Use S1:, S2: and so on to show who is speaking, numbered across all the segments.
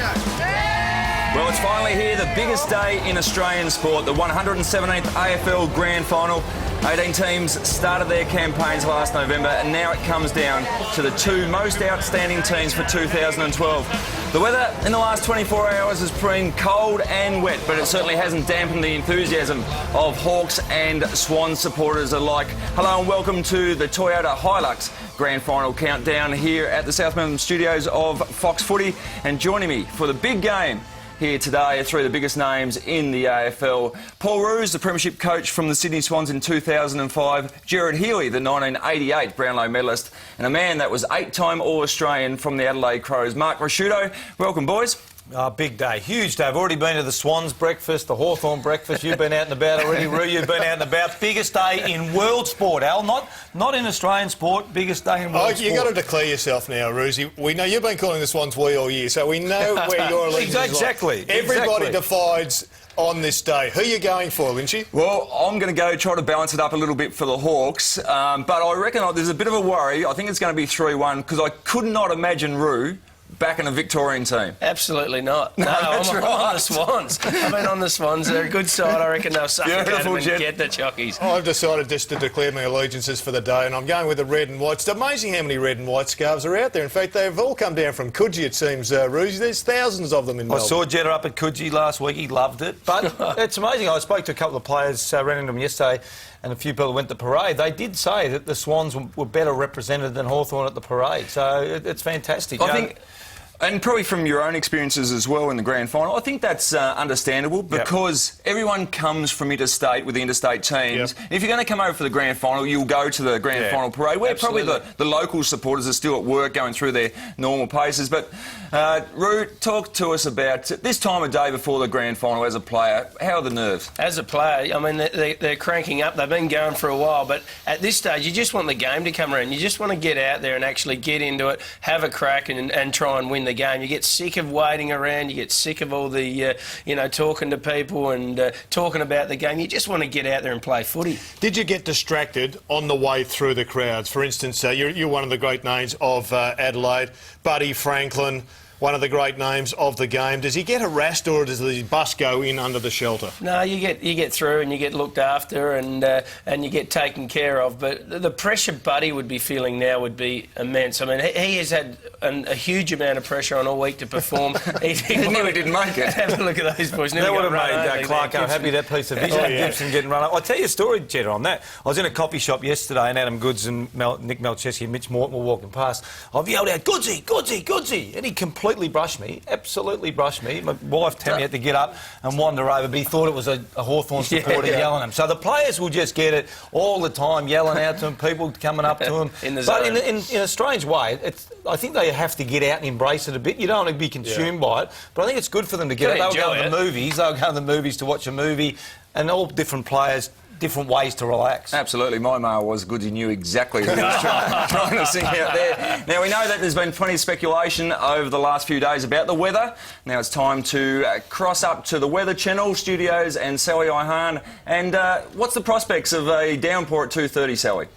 S1: Well, it's finally here, the biggest day in Australian sport, the 117th AFL Grand Final. 18 teams started their campaigns last November, and now it comes down to the two most outstanding teams for 2012. The weather in the last 24 hours has been cold and wet, but it certainly hasn't dampened the enthusiasm of Hawks and Swans supporters alike. Hello and welcome to the Toyota Hilux Grand Final countdown here at the South Melbourne studios of Fox Footy. And joining me for the big game here today are three of the biggest names in the AFL. Paul Roos, the premiership coach from the Sydney Swans in 2005. Gerard Healy, the 1988 Brownlow medalist. And a man that was 8-time All-Australian from the Adelaide Crows. Mark Rasciuto, welcome boys.
S2: Big day, huge day. I've already been to the Swans breakfast, the Hawthorn breakfast. You've been out and about already, Roo. You've been out and about. Biggest day in world sport, Al. Not in Australian sport. Biggest day in world sport.
S3: You've got to declare yourself now, Roosie. We know you've been calling the Swans we all year, so we know where your allegiance is.
S2: Exactly.
S3: Everybody decides on this day. Who are you going for, Lynchy?
S1: Well, I'm going to go try to balance it up a little bit for the Hawks, but I reckon there's a bit of a worry. I think it's going to be 3-1 because I could not imagine Roo back in a Victorian team.
S4: Absolutely not. No, I'm on the Swans. I've been on the Swans. They're a good side. I reckon they'll suffocate them and get the chockies.
S3: I've decided just to declare my allegiances for the day, and I'm going with the red and white. It's amazing how many red and white scarves are out there. In fact, they've all come down from Coogee, it seems, Roosie. There's thousands of them in Melbourne.
S2: I saw Jetta up at Coogee last week. He loved it. But it's amazing. I spoke to a couple of players, ran into them yesterday, and a few people went to the parade. They did say that the Swans were better represented than Hawthorn at the parade. So it's fantastic.
S1: I think, and probably from your own experiences as well in the grand final, I think that's understandable because everyone comes from interstate with the interstate teams. If you're going to come over for the grand final, you'll go to the grand final parade, where probably the local supporters are still at work going through their normal paces. But, Roo, talk to us about this time of day before the grand final as a player. How are the nerves?
S4: As a player, I mean, they're cranking up. They've been going for a while, but at this stage, you just want the game to come around. You just want to get out there and actually get into it, have a crack and try and win the game. You get sick of waiting around. You get sick of all the, talking to people and talking about the game. You just want to get out there and play footy.
S3: Did you get distracted on the way through the crowds? For instance, you're one of the great names of Adelaide, Buddy Franklin, one of the great names of the game. Does he get harassed, or does the bus go in under the shelter?
S4: No, you get through and you get looked after and you get taken care of. But the pressure Buddy would be feeling now would be immense. I mean, he has had a huge amount of pressure on all week to perform.
S1: He nearly didn't make it.
S4: Have a look at those boys.
S2: That would have made Clark happy, that piece of vision. Gibson getting run up. I'll tell you a story, Jetta, on that. I was in a coffee shop yesterday and Adam Goods and Nick Melchesky and Mitch Morton were walking past. I've yelled out, Goodsy, Goodsy, Goodsy, and he completely brushed me, absolutely brushed me. My wife Tammy had to get up and wander over, but he thought it was a Hawthorn supporter yelling at him. So the players will just get it all the time, yelling out to him, people coming up to him. But in a strange way, I think they have to get out and embrace it a bit. You don't want to be consumed by it, but I think it's good for them to get it. They'll go to the movies, to watch a movie, and all different players, different ways to relax.
S1: Absolutely. My mail was good. He knew exactly who he was trying to sing out there. Now, we know that there's been plenty of speculation over the last few days about the weather. Now it's time to cross up to the Weather Channel studios and Sally Ihan. And what's the prospects of a downpour at 2:30, Sally?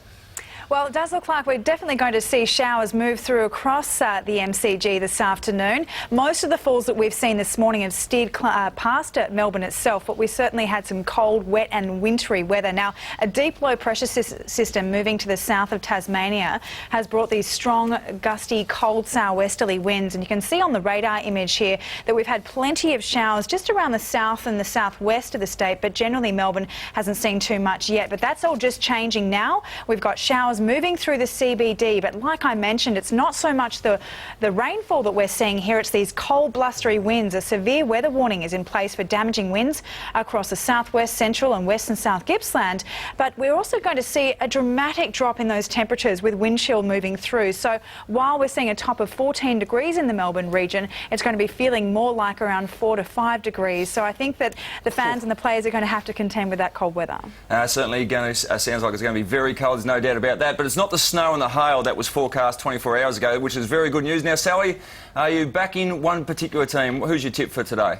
S5: Well, it does look like we're definitely going to see showers move through across the MCG this afternoon. Most of the falls that we've seen this morning have steered past Melbourne itself, but we certainly had some cold, wet and wintry weather. Now, a deep low pressure system moving to the south of Tasmania has brought these strong, gusty, cold southwesterly winds. And you can see on the radar image here that we've had plenty of showers just around the south and the southwest of the state, but generally Melbourne hasn't seen too much yet. But that's all just changing now. We've got showers moving through the CBD, but like I mentioned, it's not so much the rainfall that we're seeing here, it's these cold, blustery winds. A severe weather warning is in place for damaging winds across the southwest, central and western South Gippsland, but we're also going to see a dramatic drop in those temperatures with wind chill moving through. So while we're seeing a top of 14 degrees in the Melbourne region, it's going to be feeling more like around 4 to 5 degrees. So I think that the fans and the players are going to have to contend with that cold weather.
S1: Certainly sounds like it's going to be very cold, there's no doubt about that. But it's not the snow and the hail that was forecast 24 hours ago, which is very good news. Now, Sally, are you back in one particular team? Who's your tip for today?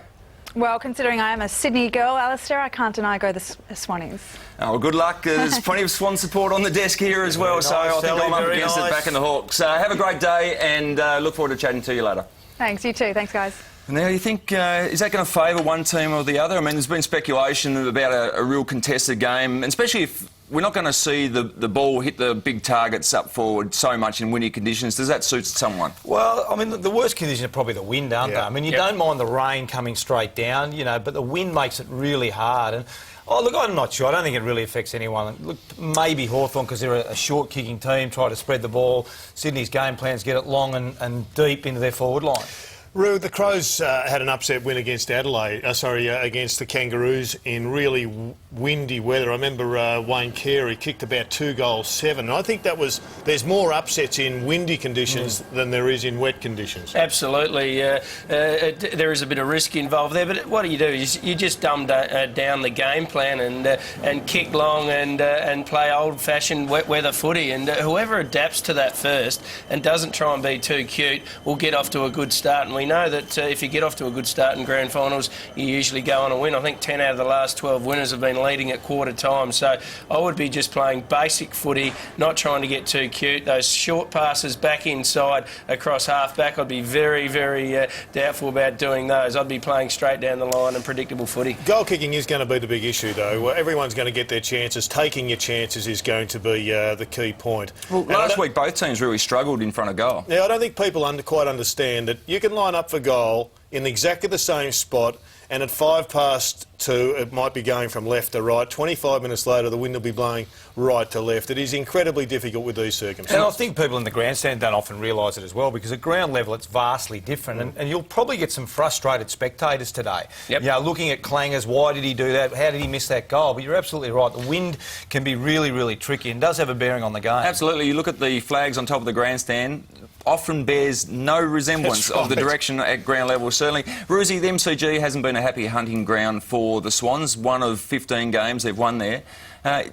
S5: Well, considering I am a Sydney girl, Alistair, I can't deny I go the Swannies.
S1: Oh, well, good luck. There's plenty of Swan support on the desk here as well, so I think I'm up against it back in the Hawks. Have a great day and look forward to chatting to you later.
S5: Thanks, you too. Thanks, guys.
S1: Now, you think, is that going to favour one team or the other? I mean, there's been speculation about a real contested game, and especially if we're not going to see the ball hit the big targets up forward so much in windy conditions. Does that suit someone?
S2: Well, I mean, the worst conditions are probably the wind, aren't they? I mean, you don't mind the rain coming straight down, you know, but the wind makes it really hard. And oh, look, I'm not sure. I don't think it really affects anyone. Look, maybe Hawthorn, because they're a short-kicking team, try to spread the ball. Sydney's game plans get it long and deep into their forward line.
S3: Roo, the Crows had an upset win against against the Kangaroos in really windy weather. I remember Wayne Carey kicked about 2 goals 7. And I think there's more upsets in windy conditions than there is in wet conditions.
S4: Absolutely. There is a bit of risk involved there, but what do? You just dumb down the game plan and kick long and play old-fashioned wet weather footy. And whoever adapts to that first and doesn't try and be too cute will get off to a good start. And we know that if you get off to a good start in grand finals, you usually go on a win. I think 10 out of the last 12 winners have been leading at quarter time. So I would be just playing basic footy, not trying to get too cute. Those short passes back inside across half-back, I'd be very, very doubtful about doing those. I'd be playing straight down the line and predictable footy.
S3: Goal kicking is going to be the big issue, though. Everyone's going to get their chances. Taking your chances is going to be the key point.
S1: Well, last week, both teams really struggled in front of goal.
S3: Now, I don't think people quite understand that you can line up for goal in exactly the same spot, and at 2:05, it might be going from left to right. 25 minutes later, the wind will be blowing right to left. It is incredibly difficult with these circumstances.
S2: And I think people in the grandstand don't often realise it as well, because at ground level it's vastly different, and you'll probably get some frustrated spectators today.
S4: Yep.
S2: You know, looking at clangers, why did he do that? How did he miss that goal? But you're absolutely right. The wind can be really, really tricky and does have a bearing on the game.
S1: Absolutely. You look at the flags on top of the grandstand, often bears no resemblance of the direction at ground level, certainly. Roosie, the MCG hasn't been a happy hunting ground for the Swans. 1 of 15 games they've won there.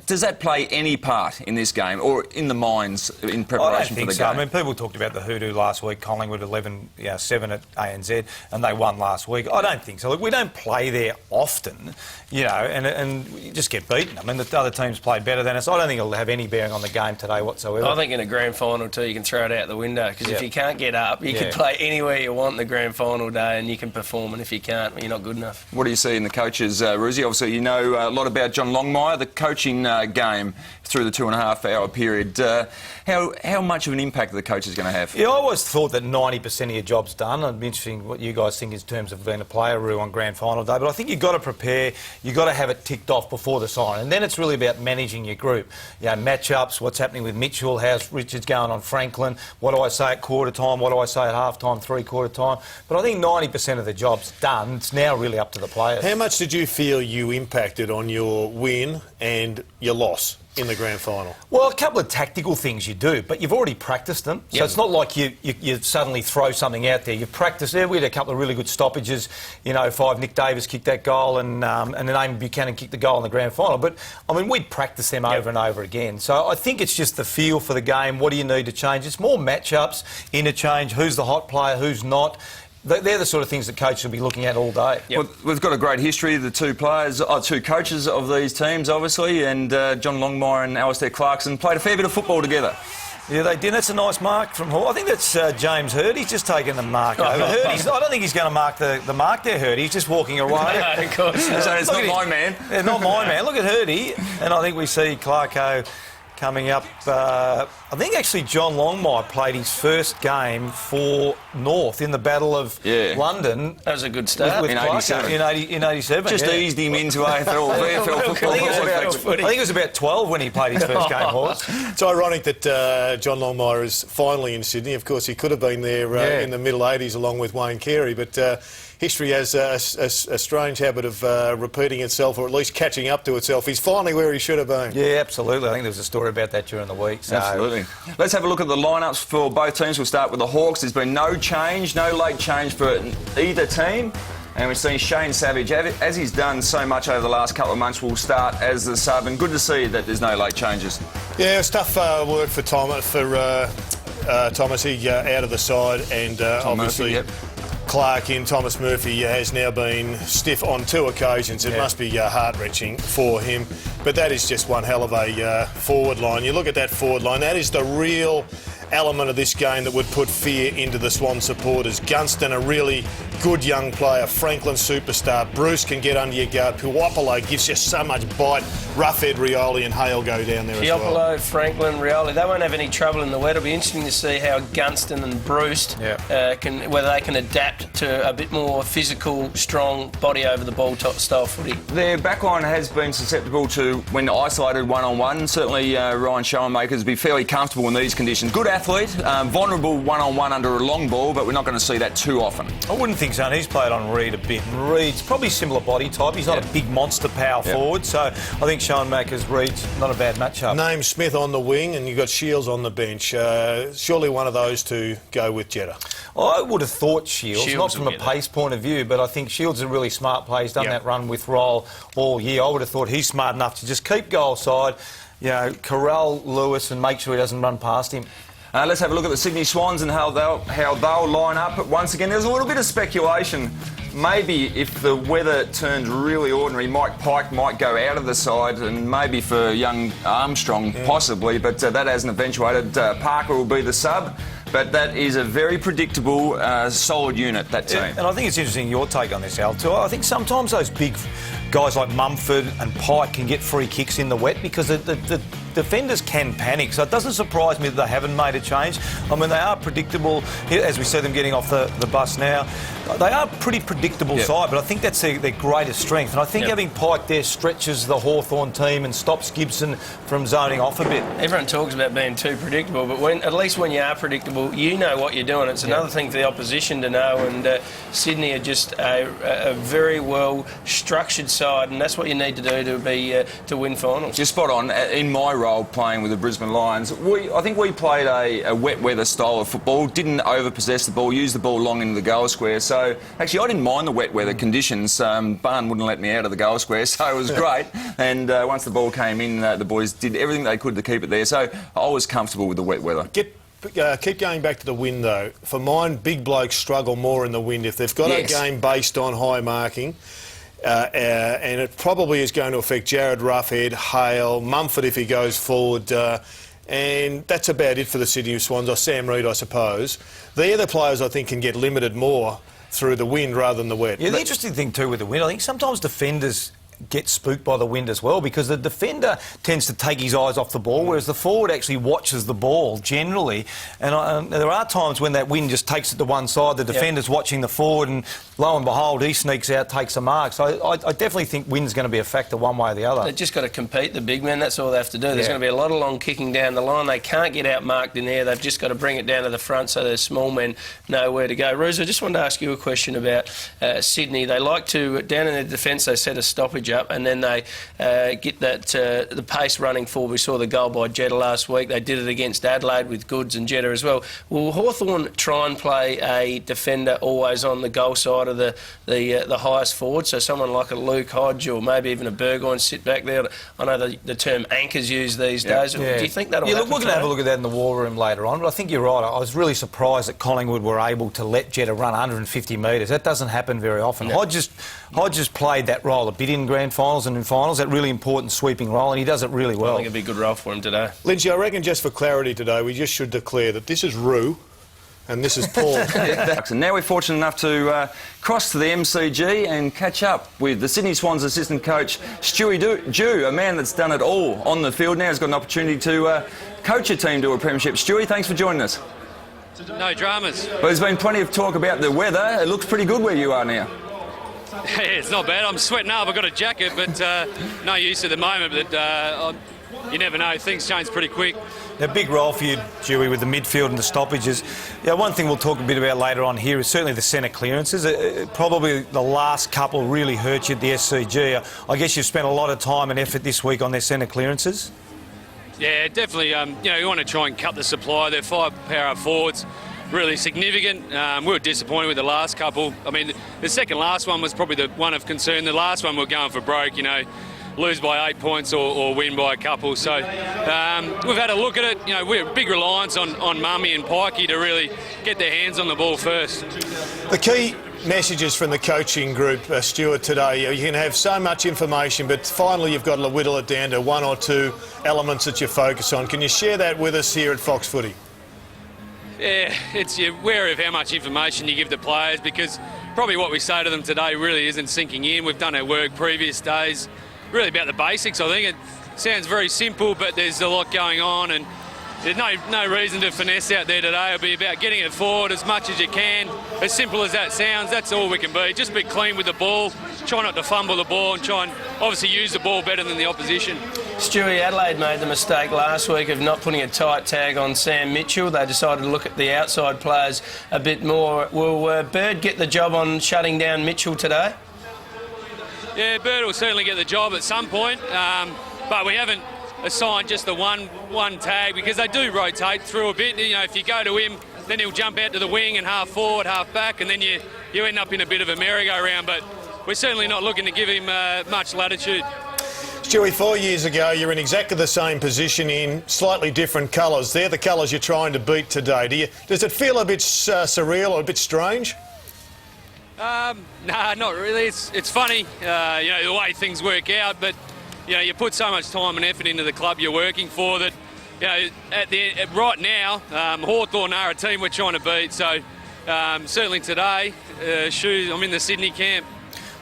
S1: Does that play any part in this game or in the minds in preparation for the game?
S2: I mean, people talked about the hoodoo last week, Collingwood 11-7 at ANZ, and they won last week. I don't think so. Look, we don't play there often, you know, and you just get beaten. I mean, the other teams played better than us. I don't think it'll have any bearing on the game today whatsoever.
S4: I think in a grand final too, you can throw it out the window, because if you can't get up, you can play anywhere you want in the grand final day and you can perform, and if you can't, well, you're not good enough.
S1: What do you see in the coaches, Roosie? Obviously, you know a lot about John Longmire, the coaching game through the 2.5-hour period. How much of an impact are the coaches going to have?
S2: Yeah, I always thought that 90% of your job's done. It'd be interesting what you guys think in terms of being a player, Roo, on grand final day. But I think you've got to prepare, you've got to have it ticked off before the sign. And then it's really about managing your group. You know, matchups, what's happening with Mitchell, how's Richards going on Franklin, what do I say at quarter time, what do I say at half time, 3/4 time. But I think 90% of the job's done. It's now really up to the players.
S3: How much did you feel you impacted on your win and your loss in the grand final?
S2: Well, a couple of tactical things you do, but you've already practiced them. So it's not like you suddenly throw something out there. You've practiced there. We had a couple of really good stoppages. You know, 5, Nick Davis kicked that goal and then Amy Buchanan kicked the goal in the grand final. But, I mean, we'd practice them over and over again. So I think it's just the feel for the game. What do you need to change? It's more matchups, interchange, who's the hot player, who's not. They're the sort of things that coaches will be looking at all day.
S1: Yep. Well, we've got a great history, the two coaches of these teams, obviously, and John Longmire and Alistair Clarkson played a fair bit of football together.
S2: Yeah, they did. That's a nice mark from Hall. I think that's James Hurd. He's just taken the mark over. Hurd, I don't think he's going to mark the mark there, Hurd. He's just walking away.
S4: No, of course.
S1: So it's not my man.
S2: Yeah, not my man. Look at Hurdy. And I think we see Clarko coming up. I think actually John Longmire played his first game for North in the Battle of London.
S4: That was a good start.
S2: With
S1: in
S2: Clarko
S1: 87.
S2: In 87.
S1: Just eased him into AFL football.
S2: I think it was about 12 when he played his first game, Horse.
S3: It's ironic that John Longmire is finally in Sydney. Of course, he could have been there in the middle 80s along with Wayne Carey, but history has a strange habit of repeating itself, or at least catching up to itself. He's finally where he should have been.
S2: Yeah, absolutely. I think there was a story about that during the week. So.
S1: Absolutely. Let's have a look at the lineups for both teams. We'll start with the Hawks. There's been no late change for either team. And we've seen Shane Savage, as he's done so much over the last couple of months, will start as the sub. And good to see that there's no late changes.
S3: Yeah, it's tough work for Thomas. He out of the side, and obviously
S1: Murphy,
S3: Clark in. Thomas Murphy has now been stiff on 2 occasions. It must be heart-wrenching for him. But that is just one hell of a forward line. You look at that forward line, that is the real element of this game that would put fear into the Swan supporters. Gunston, a really good young player. Franklin, superstar. Bruce can get under your guard. Puopolo gives you so much bite. Roughhead, Rioli and Hale go down there as well.
S4: Puopolo, Franklin, Rioli, they won't have any trouble in the wet. It'll be interesting to see how Gunston and Bruce whether they can adapt to a bit more physical, strong, body over the ball top style footy.
S1: Their backline has been susceptible to, when isolated one-on-one, certainly Ryan Schoenmaker's be fairly comfortable in these conditions. Good athlete, vulnerable one-on-one under a long ball, but we're not going to see that too often.
S2: I wouldn't think so. And he's played on Reed a bit. And Reed's probably similar body type. He's not a big monster power forward, so I think Schoenmaker's Reed's not a bad matchup.
S3: Name Smith on the wing and you've got Shields on the bench. Surely one of those two go with Jetta.
S2: I would have thought Shields not from a pace point of view, but I think Shields is a really smart player. He's done that run with Roll all year. I would have thought he's smart enough to just keep goal side, corral Lewis and make sure he doesn't run past him.
S1: Let's have a look at the Sydney Swans and how they'll line up. Once again, there's a little bit of speculation. Maybe if the weather turns really ordinary, Mike Pike might go out of the side, and maybe for young Armstrong possibly, but that hasn't eventuated. Parker will be the sub, but that is a very predictable, solid unit, that team.
S2: And I think it's interesting your take on this, Al, too. I think sometimes those big guys like Mumford and Pike can get free kicks in the wet because the defenders can panic. So it doesn't surprise me that they haven't made a change. I mean, they are predictable. As we see them getting off the bus now, they are pretty predictable side, but I think that's their greatest strength. And I think having Pike there stretches the Hawthorn team and stops Gibson from zoning off a bit.
S4: Everyone talks about being too predictable, but at least when you are predictable, you know what you're doing. It's another thing for the opposition to know, and Sydney are just a very well structured side, and that's what you need to do to win finals.
S1: You're spot on. In my role playing with the Brisbane Lions, I think we played a wet weather style of football, didn't overpossess the ball, used the ball long into the goal square. So actually I didn't mind the wet weather conditions. Barn wouldn't let me out of the goal square, so it was great. And once the ball came in, the boys did everything they could to keep it there. So I was comfortable with the wet weather.
S3: Keep going back to the wind, though. For mine, big blokes struggle more in the wind. If they've got a game based on high marking, and it probably is going to affect Jared Roughhead, Hale, Mumford if he goes forward, and that's about it for the Sydney Swans, or Sam Reid, I suppose. They're the players I think can get limited more through the wind rather than the wet.
S2: Yeah, the interesting thing too with the wind, I think sometimes defenders get spooked by the wind as well, because the defender tends to take his eyes off the ball, whereas the forward actually watches the ball generally. And there are times when that wind just takes it to one side, the defender's watching the forward, and lo and behold, he sneaks out, takes a mark. So I definitely think wind's going to be a factor one way or the other.
S4: They've just got to compete, the big men, that's all they have to do. There's going to be a lot of long kicking down the line. They can't get out marked in there. They've just got to bring it down to the front so the small men know where to go. Ruse, I just wanted to ask you a question about Sydney. They like to, down in their defence, they set a stoppage up, and then they get the pace running forward. We saw the goal by Jetta last week. They did it against Adelaide with Goods and Jetta as well. Will Hawthorn try and play a defender always on the goal side of the highest forward, so someone like a Luke Hodge or maybe even a Burgoyne sit back there? I know the term anchors used these days.
S2: Yeah.
S4: Do you think that'll happen?
S2: Look, we're going to have a look at that in the war room later on, but I think you're right. I was really surprised that Collingwood were able to let Jetta run 150 metres. That doesn't happen very often.
S4: No.
S2: Hodges played that role a bit in grand finals and in finals, that really important sweeping role, and he does it really well.
S4: I think it'd be a good role for him today.
S3: Lynchy, I reckon just for clarity today, we just should declare that this is Roo and this is Paul.
S1: And now we're fortunate enough to cross to the MCG and catch up with the Sydney Swans assistant coach, Stewie Dew, a man that's done it all on the field. Now he's got an opportunity to coach a team to a premiership. Stewie, thanks for joining us.
S6: No dramas.
S1: Well, there's been plenty of talk about the weather. It looks pretty good where you are now.
S6: Yeah, it's not bad. I'm sweating up. I've got a jacket, but no use at the moment. But you never know. Things change pretty quick.
S2: A big role for you, Dewey, with the midfield and the stoppages. Yeah, one thing we'll talk a bit about later on here is certainly the centre clearances. Probably the last couple really hurt you at the SCG. I guess you've spent a lot of time and effort this week on their centre clearances.
S6: Yeah, definitely. You want to try and cut the supply. They're 5 power forwards. Really significant. We were disappointed with the last couple. I mean, the second last one was probably the one of concern. The last one we're going for broke, lose by 8 points or win by a couple. So we've had a look at it. We're a big reliance on Mummy and Pikey to really get their hands on the ball first.
S3: The key messages from the coaching group, Stuart, today. You can have so much information, but finally you've got to whittle it down to one or two elements that you focus on. Can you share that with us here at Fox Footy?
S6: Yeah, you're wary of how much information you give the players, because probably what we say to them today really isn't sinking in. We've done our work previous days, really about the basics. I think it sounds very simple, but there's a lot going on, and there's no reason to finesse out there today. It'll be about getting it forward as much as you can. As simple as that sounds, that's all we can be. Just be clean with the ball, try not to fumble the ball, and try and obviously use the ball better than the opposition.
S4: Stewie, Adelaide made the mistake last week of not putting a tight tag on Sam Mitchell. They decided to look at the outside players a bit more. Will Bird get the job on shutting down Mitchell today?
S6: Yeah, Bird will certainly get the job at some point, but we haven't assigned just the one tag, because they do rotate through a bit. You know, if you go to him, then he'll jump out to the wing and half forward, half back, and then you end up in a bit of a merry-go-round. But we're certainly not looking to give him much latitude.
S3: Stewie, 4 years ago, you're in exactly the same position in slightly different colours. They're the colours you're trying to beat today. Does it feel a bit surreal or a bit strange?
S6: Nah, not really. It's funny, you know, the way things work out, but you know, you put so much time and effort into the club you're working for that, you know, right now, Hawthorn are a team we're trying to beat. So certainly today, I'm in the Sydney camp.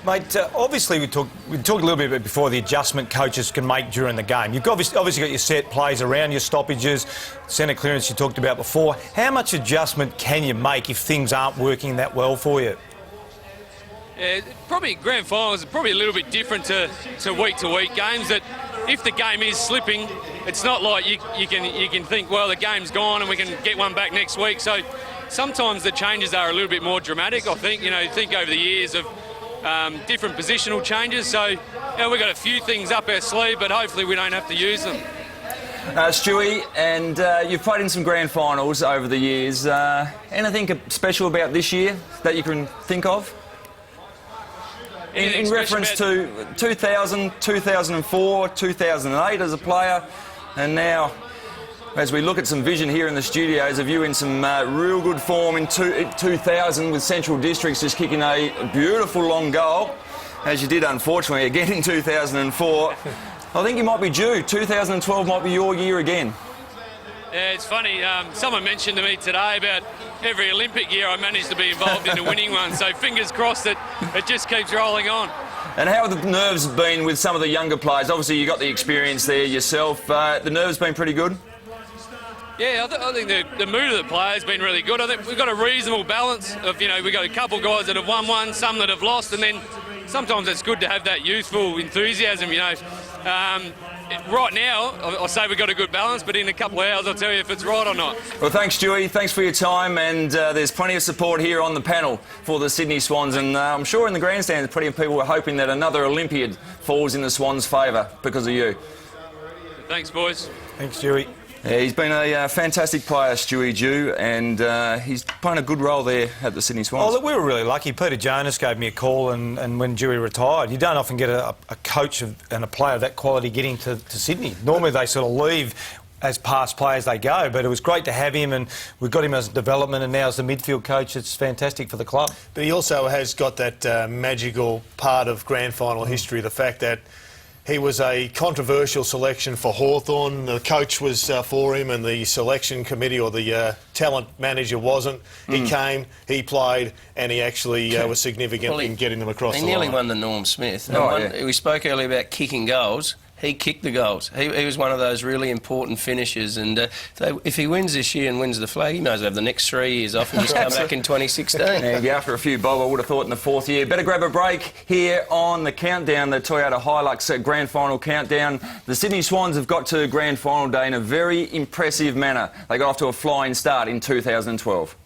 S2: Mate, obviously we talked a little bit before the adjustment coaches can make during the game. You've obviously got your set plays around your stoppages, centre clearance you talked about before. How much adjustment can you make if things aren't working that well for you?
S6: Yeah, probably grand finals are probably a little bit different to week-to-week games. That if the game is slipping, it's not like you can think, well, the game's gone and we can get one back next week. So sometimes the changes are a little bit more dramatic. I think, you know, think over the years of different positional changes. So, you know, we've got a few things up our sleeve, but hopefully we don't have to use them.
S1: Stewie, and you've played in some grand finals over the years. Anything special about this year that you can think of? In reference to 2000, 2004, 2008 as a player, and now, as we look at some vision here in the studios of you in some real good form in 2000 with Central Districts just kicking a beautiful long goal, as you did unfortunately again in 2004. I think you might be due. 2012 might be your year again.
S6: Yeah, it's funny. Someone mentioned to me today about every Olympic year I managed to be involved in a winning one, so fingers crossed that it just keeps rolling on.
S1: And how have the nerves been with some of the younger players? Obviously you got the experience there yourself. The nerves been pretty good?
S6: Yeah, I think the mood of the players has been really good. I think we've got a reasonable balance of, you know, we've got a couple of guys that have won one, some that have lost, and then sometimes it's good to have that youthful enthusiasm, you know. Right now, I say we've got a good balance, but in a couple of hours I'll tell you if it's right or not.
S1: Well, thanks, Stewie. Thanks for your time, and there's plenty of support here on the panel for the Sydney Swans, and I'm sure in the grandstand plenty of people were hoping that another Olympiad falls in the Swans' favour because of you.
S6: Thanks, boys.
S2: Thanks, Stewie.
S1: Yeah, he's been a fantastic player, Stewie Dew, and he's playing a good role there at the Sydney Swans.
S2: Oh, look, we were really lucky. Peter Jonas gave me a call, and when Dewey retired, you don't often get a coach and a player of that quality getting to Sydney. Normally they sort of leave as past players they go, but it was great to have him, and we've got him as development, and now as the midfield coach. It's fantastic for the club.
S3: But he also has got that magical part of grand final history, the fact that he was a controversial selection for Hawthorn. The coach was for him, and the selection committee or the talent manager wasn't. He came, he played, and he actually was significant in getting them across the line.
S4: He nearly won the Norm Smith.
S1: Yeah.
S4: We spoke earlier about kicking goals. He kicked the goals. He was one of those really important finishers, and if he wins this year and wins the flag, he might as well have the next 3 years off and just come back in 2016.
S1: And after a few, Bob, I would have thought in the fourth year. Better grab a break here on the countdown, the Toyota Hilux Grand Final countdown. The Sydney Swans have got to Grand Final day in a very impressive manner. They got off to a flying start in 2012.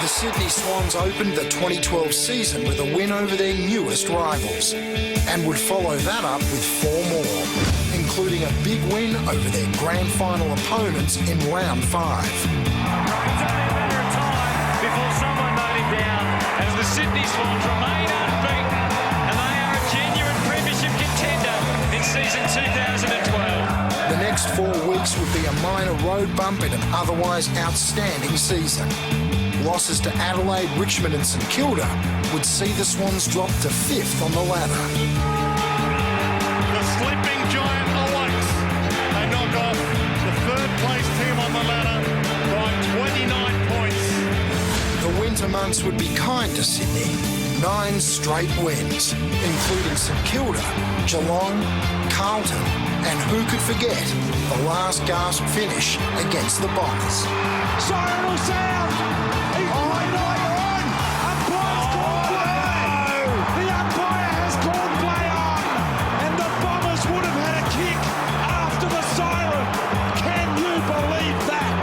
S7: The Sydney Swans opened the 2012 season with a win over their newest rivals and would follow that up with 4 more, including a big win over their grand final opponents in round 5.
S8: It's only a matter of time before someone note him down as the Sydney Swans remain unbeaten, and they are a genuine premiership contender in season 2012.
S7: The next 4 weeks would be a minor road bump in an otherwise outstanding season. Losses to Adelaide, Richmond and St Kilda would see the Swans drop to 5th on the ladder.
S8: The sleeping giant awakes.
S7: chance would be kind to Sydney. 9 straight wins, including St Kilda, Geelong, Carlton, and who could forget the last gasp finish against the Bombers.
S8: Siren will sound. He's played on. Umpire's called play on. The umpire has called play on. And the Bombers would have had a kick after the siren. Can you believe that?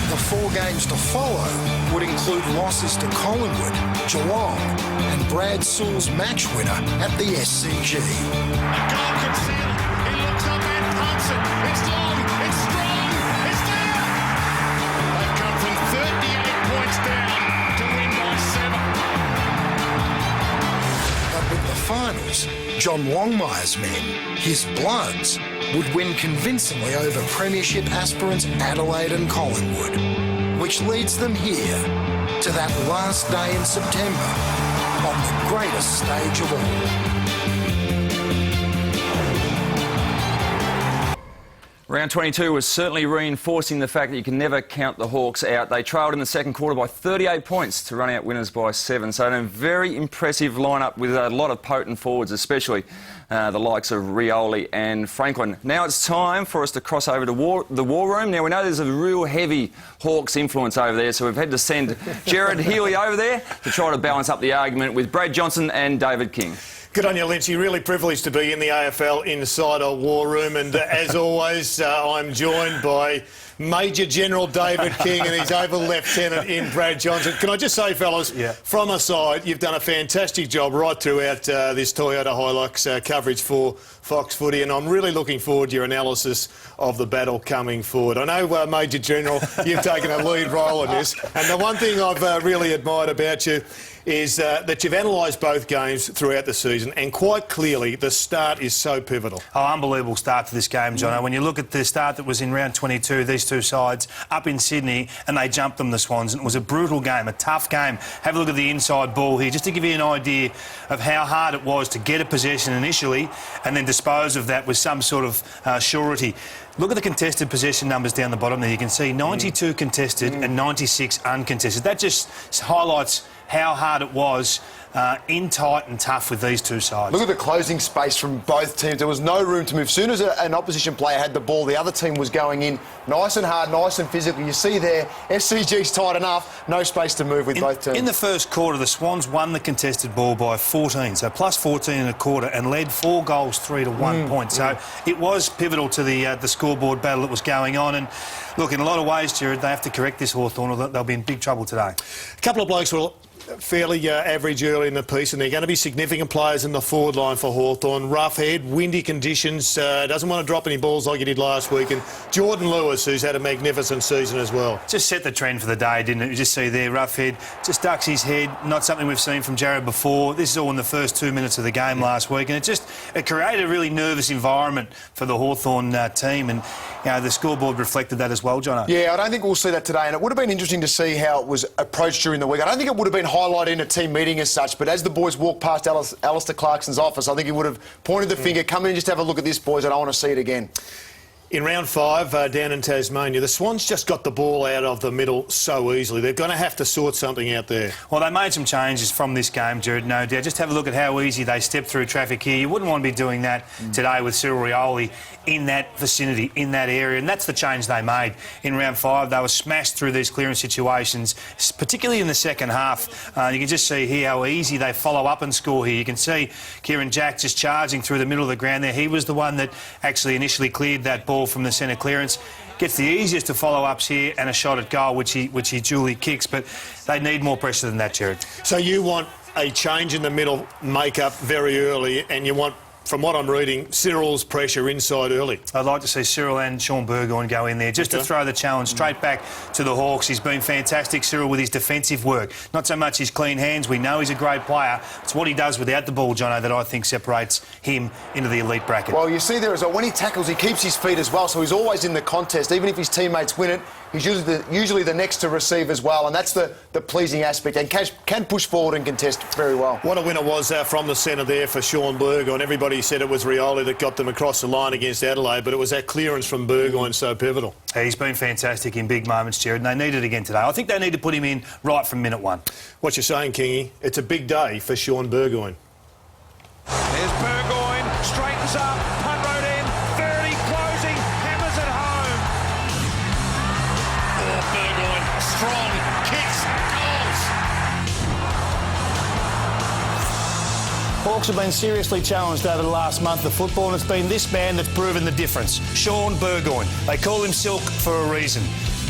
S7: The 4 games to follow would include losses to Collingwood, Geelong, and Brad Sewell's match winner at the SCG.
S9: A goal can seal it. He looks up and pumps it. It's long. It's strong. It's there. They've come from 38 points down to win by 7.
S7: But with the finals, John Longmire's men, his Bloods, would win convincingly over premiership aspirants Adelaide and Collingwood, which leads them here to that last day in September on the greatest stage of all.
S1: Round 22 was certainly reinforcing the fact that you can never count the Hawks out. They trailed in the second quarter by 38 points to run out winners by 7. So a very impressive lineup with a lot of potent forwards, especially the likes of Rioli and Franklin. Now it's time for us to cross over to the War Room. Now we know there's a real heavy Hawks influence over there, so we've had to send Gerard Healy over there to try to balance up the argument with Brad Johnson and David King.
S3: Good on you, Lynchy. Really privileged to be in the AFL inside a War Room, and as always, I'm joined by Major General David King and his Able Lieutenant in Brad Johnson. Can I just say, fellas, from a side, you've done a fantastic job right throughout this Toyota Hilux coverage for Fox Footy, and I'm really looking forward to your analysis of the battle coming forward. I know, Major General, you've taken a lead role in this, and the one thing I've really admired about you is that you've analysed both games throughout the season, and quite clearly the start is so pivotal.
S2: Oh, unbelievable start to this game, Jono. When you look at the start that was in round 22, these two sides up in Sydney, and they jumped them, the Swans, and it was a brutal game, a tough game. Have a look at the inside ball here, just to give you an idea of how hard it was to get a possession initially and then dispose of that with some sort of surety. Look at the contested possession numbers down the bottom there. You can see 92 contested and 96 uncontested. That just highlights how hard it was in tight and tough with these two sides.
S10: Look at the closing space from both teams. There was no room to move. As soon as an opposition player had the ball, the other team was going in nice and hard, nice and physical. You see there, SCG's tight enough, no space to move with both teams.
S2: In the first quarter, the Swans won the contested ball by 14, so plus 14 in a quarter, and led 4 goals, 3 to 1 point. So it was pivotal to the scoreboard battle that was going on. And look, in a lot of ways, Jared, they have to correct this, Hawthorn, or they'll be in big trouble today.
S3: A couple of blokes will fairly average early in the piece, and they're going to be significant players in the forward line for Hawthorn. Rough head, windy conditions, doesn't want to drop any balls like he did last week, and Jordan Lewis, who's had a magnificent season as well.
S2: Just set the trend for the day, didn't it? You just see there, rough head, just ducks his head, not something we've seen from Jared before. This is all in the first 2 minutes of the game last week, and it created a really nervous environment for the Hawthorn team, and you know, the scoreboard reflected that as well, Jono.
S10: Yeah, I don't think we'll see that today, and it would have been interesting to see how it was approached during the week. I don't think it would have been highlighted in a team meeting as such, but as the boys walked past Alistair Clarkson's office, I think he would have pointed the finger, come in and just have a look at this, boys, and I want to see it again.
S3: In round 5, down in Tasmania, the Swans just got the ball out of the middle so easily. They're going to have to sort something out there.
S2: Well, they made some changes from this game, Jared, no doubt. Just have a look at how easy they stepped through traffic here. You wouldn't want to be doing that today with Cyril Rioli in that vicinity, in that area, and that's the change they made. In round 5, they were smashed through these clearance situations, particularly in the second half. You can just see here how easy they follow up and score here. You can see Kieran Jack just charging through the middle of the ground there. He was the one that actually initially cleared that ball from the centre clearance. Gets the easiest of follow-ups here and a shot at goal, which he duly kicks, but they need more pressure than that, Jared.
S3: So you want a change in the middle make-up very early, and you want, from what I'm reading, Cyril's pressure inside early.
S2: I'd like to see Cyril and Sean Burgoyne go in there just to throw the challenge straight back to the Hawks. He's been fantastic, Cyril, with his defensive work. Not so much his clean hands. We know he's a great player. It's what he does without the ball, Jono, that I think separates him into the elite bracket.
S10: Well, you see there as well, when he tackles, he keeps his feet as well, so he's always in the contest. Even if his teammates win it, he's usually the next to receive as well, and that's the pleasing aspect, and can push forward and contest very well.
S3: What a win it was from the centre there for Sean Burgoyne. Everybody said it was Rioli that got them across the line against Adelaide, but it was that clearance from Burgoyne so pivotal.
S2: He's been fantastic in big moments, Jared, and they need it again today. I think they need to put him in right from minute one.
S3: What you're saying, Kingy, it's a big day for Sean Burgoyne.
S8: There's Burgoyne, straightens up, punt road in, 30, closing, hammers it home.
S9: Oh, Burgoyne, strong, kicks, goals.
S11: Hawks have been seriously challenged over the last month of football, and it's been this man that's proven the difference, Sean Burgoyne. They call him Silk for a reason.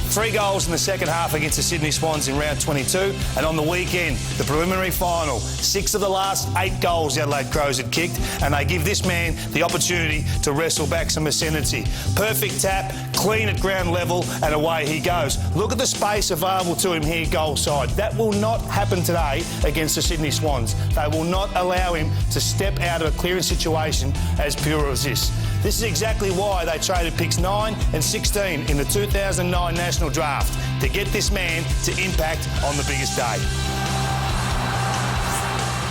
S11: 3 goals in the second half against the Sydney Swans in round 22, and on the weekend, the preliminary final, 6 of the last 8 goals the Adelaide Crows had kicked, and they give this man the opportunity to wrestle back some ascendancy. Perfect tap, clean at ground level, and away he goes. Look at the space available to him here, goal side. That will not happen today against the Sydney Swans. They will not allow him to step out of a clearance situation as pure as this. This is exactly why they traded picks 9 and 16 in the 2009 National Draft, to get this man to impact on the biggest day.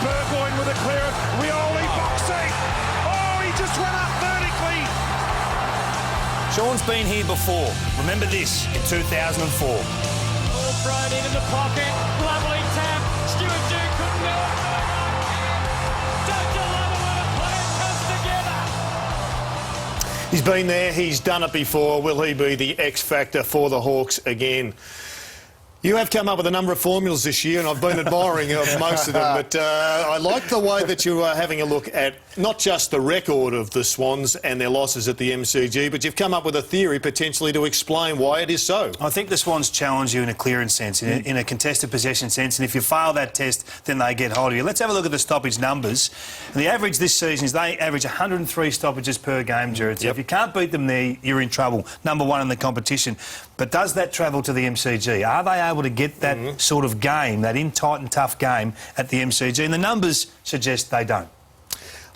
S8: Burgoyne with a clearance, Rioli boxing. Oh, he just went up vertically.
S11: Sean's been here before. Remember this, in 2004.
S8: All thrown in the pocket, lovely tap. Stuart Dew couldn't do it. Don't you love it when a plan comes together?
S3: He's been there, he's done it before. Will he be the X factor for the Hawks again? You have come up with a number of formulas this year, and I've been admiring most of them, but I like the way that you are having a look at not just the record of the Swans and their losses at the MCG, but you've come up with a theory potentially to explain why it is so.
S11: I think the Swans challenge you in a clearance sense, in a contested possession sense, and if you fail that test, then they get hold of you. Let's have a look at the stoppage numbers. And the average this season is they average 103 stoppages per game, Jared. So if you can't beat them there, you're in trouble. Number 1 in the competition. But does that travel to the MCG? Are they able to get that sort of game, that in-tight and tough game at the MCG? And the numbers suggest they don't.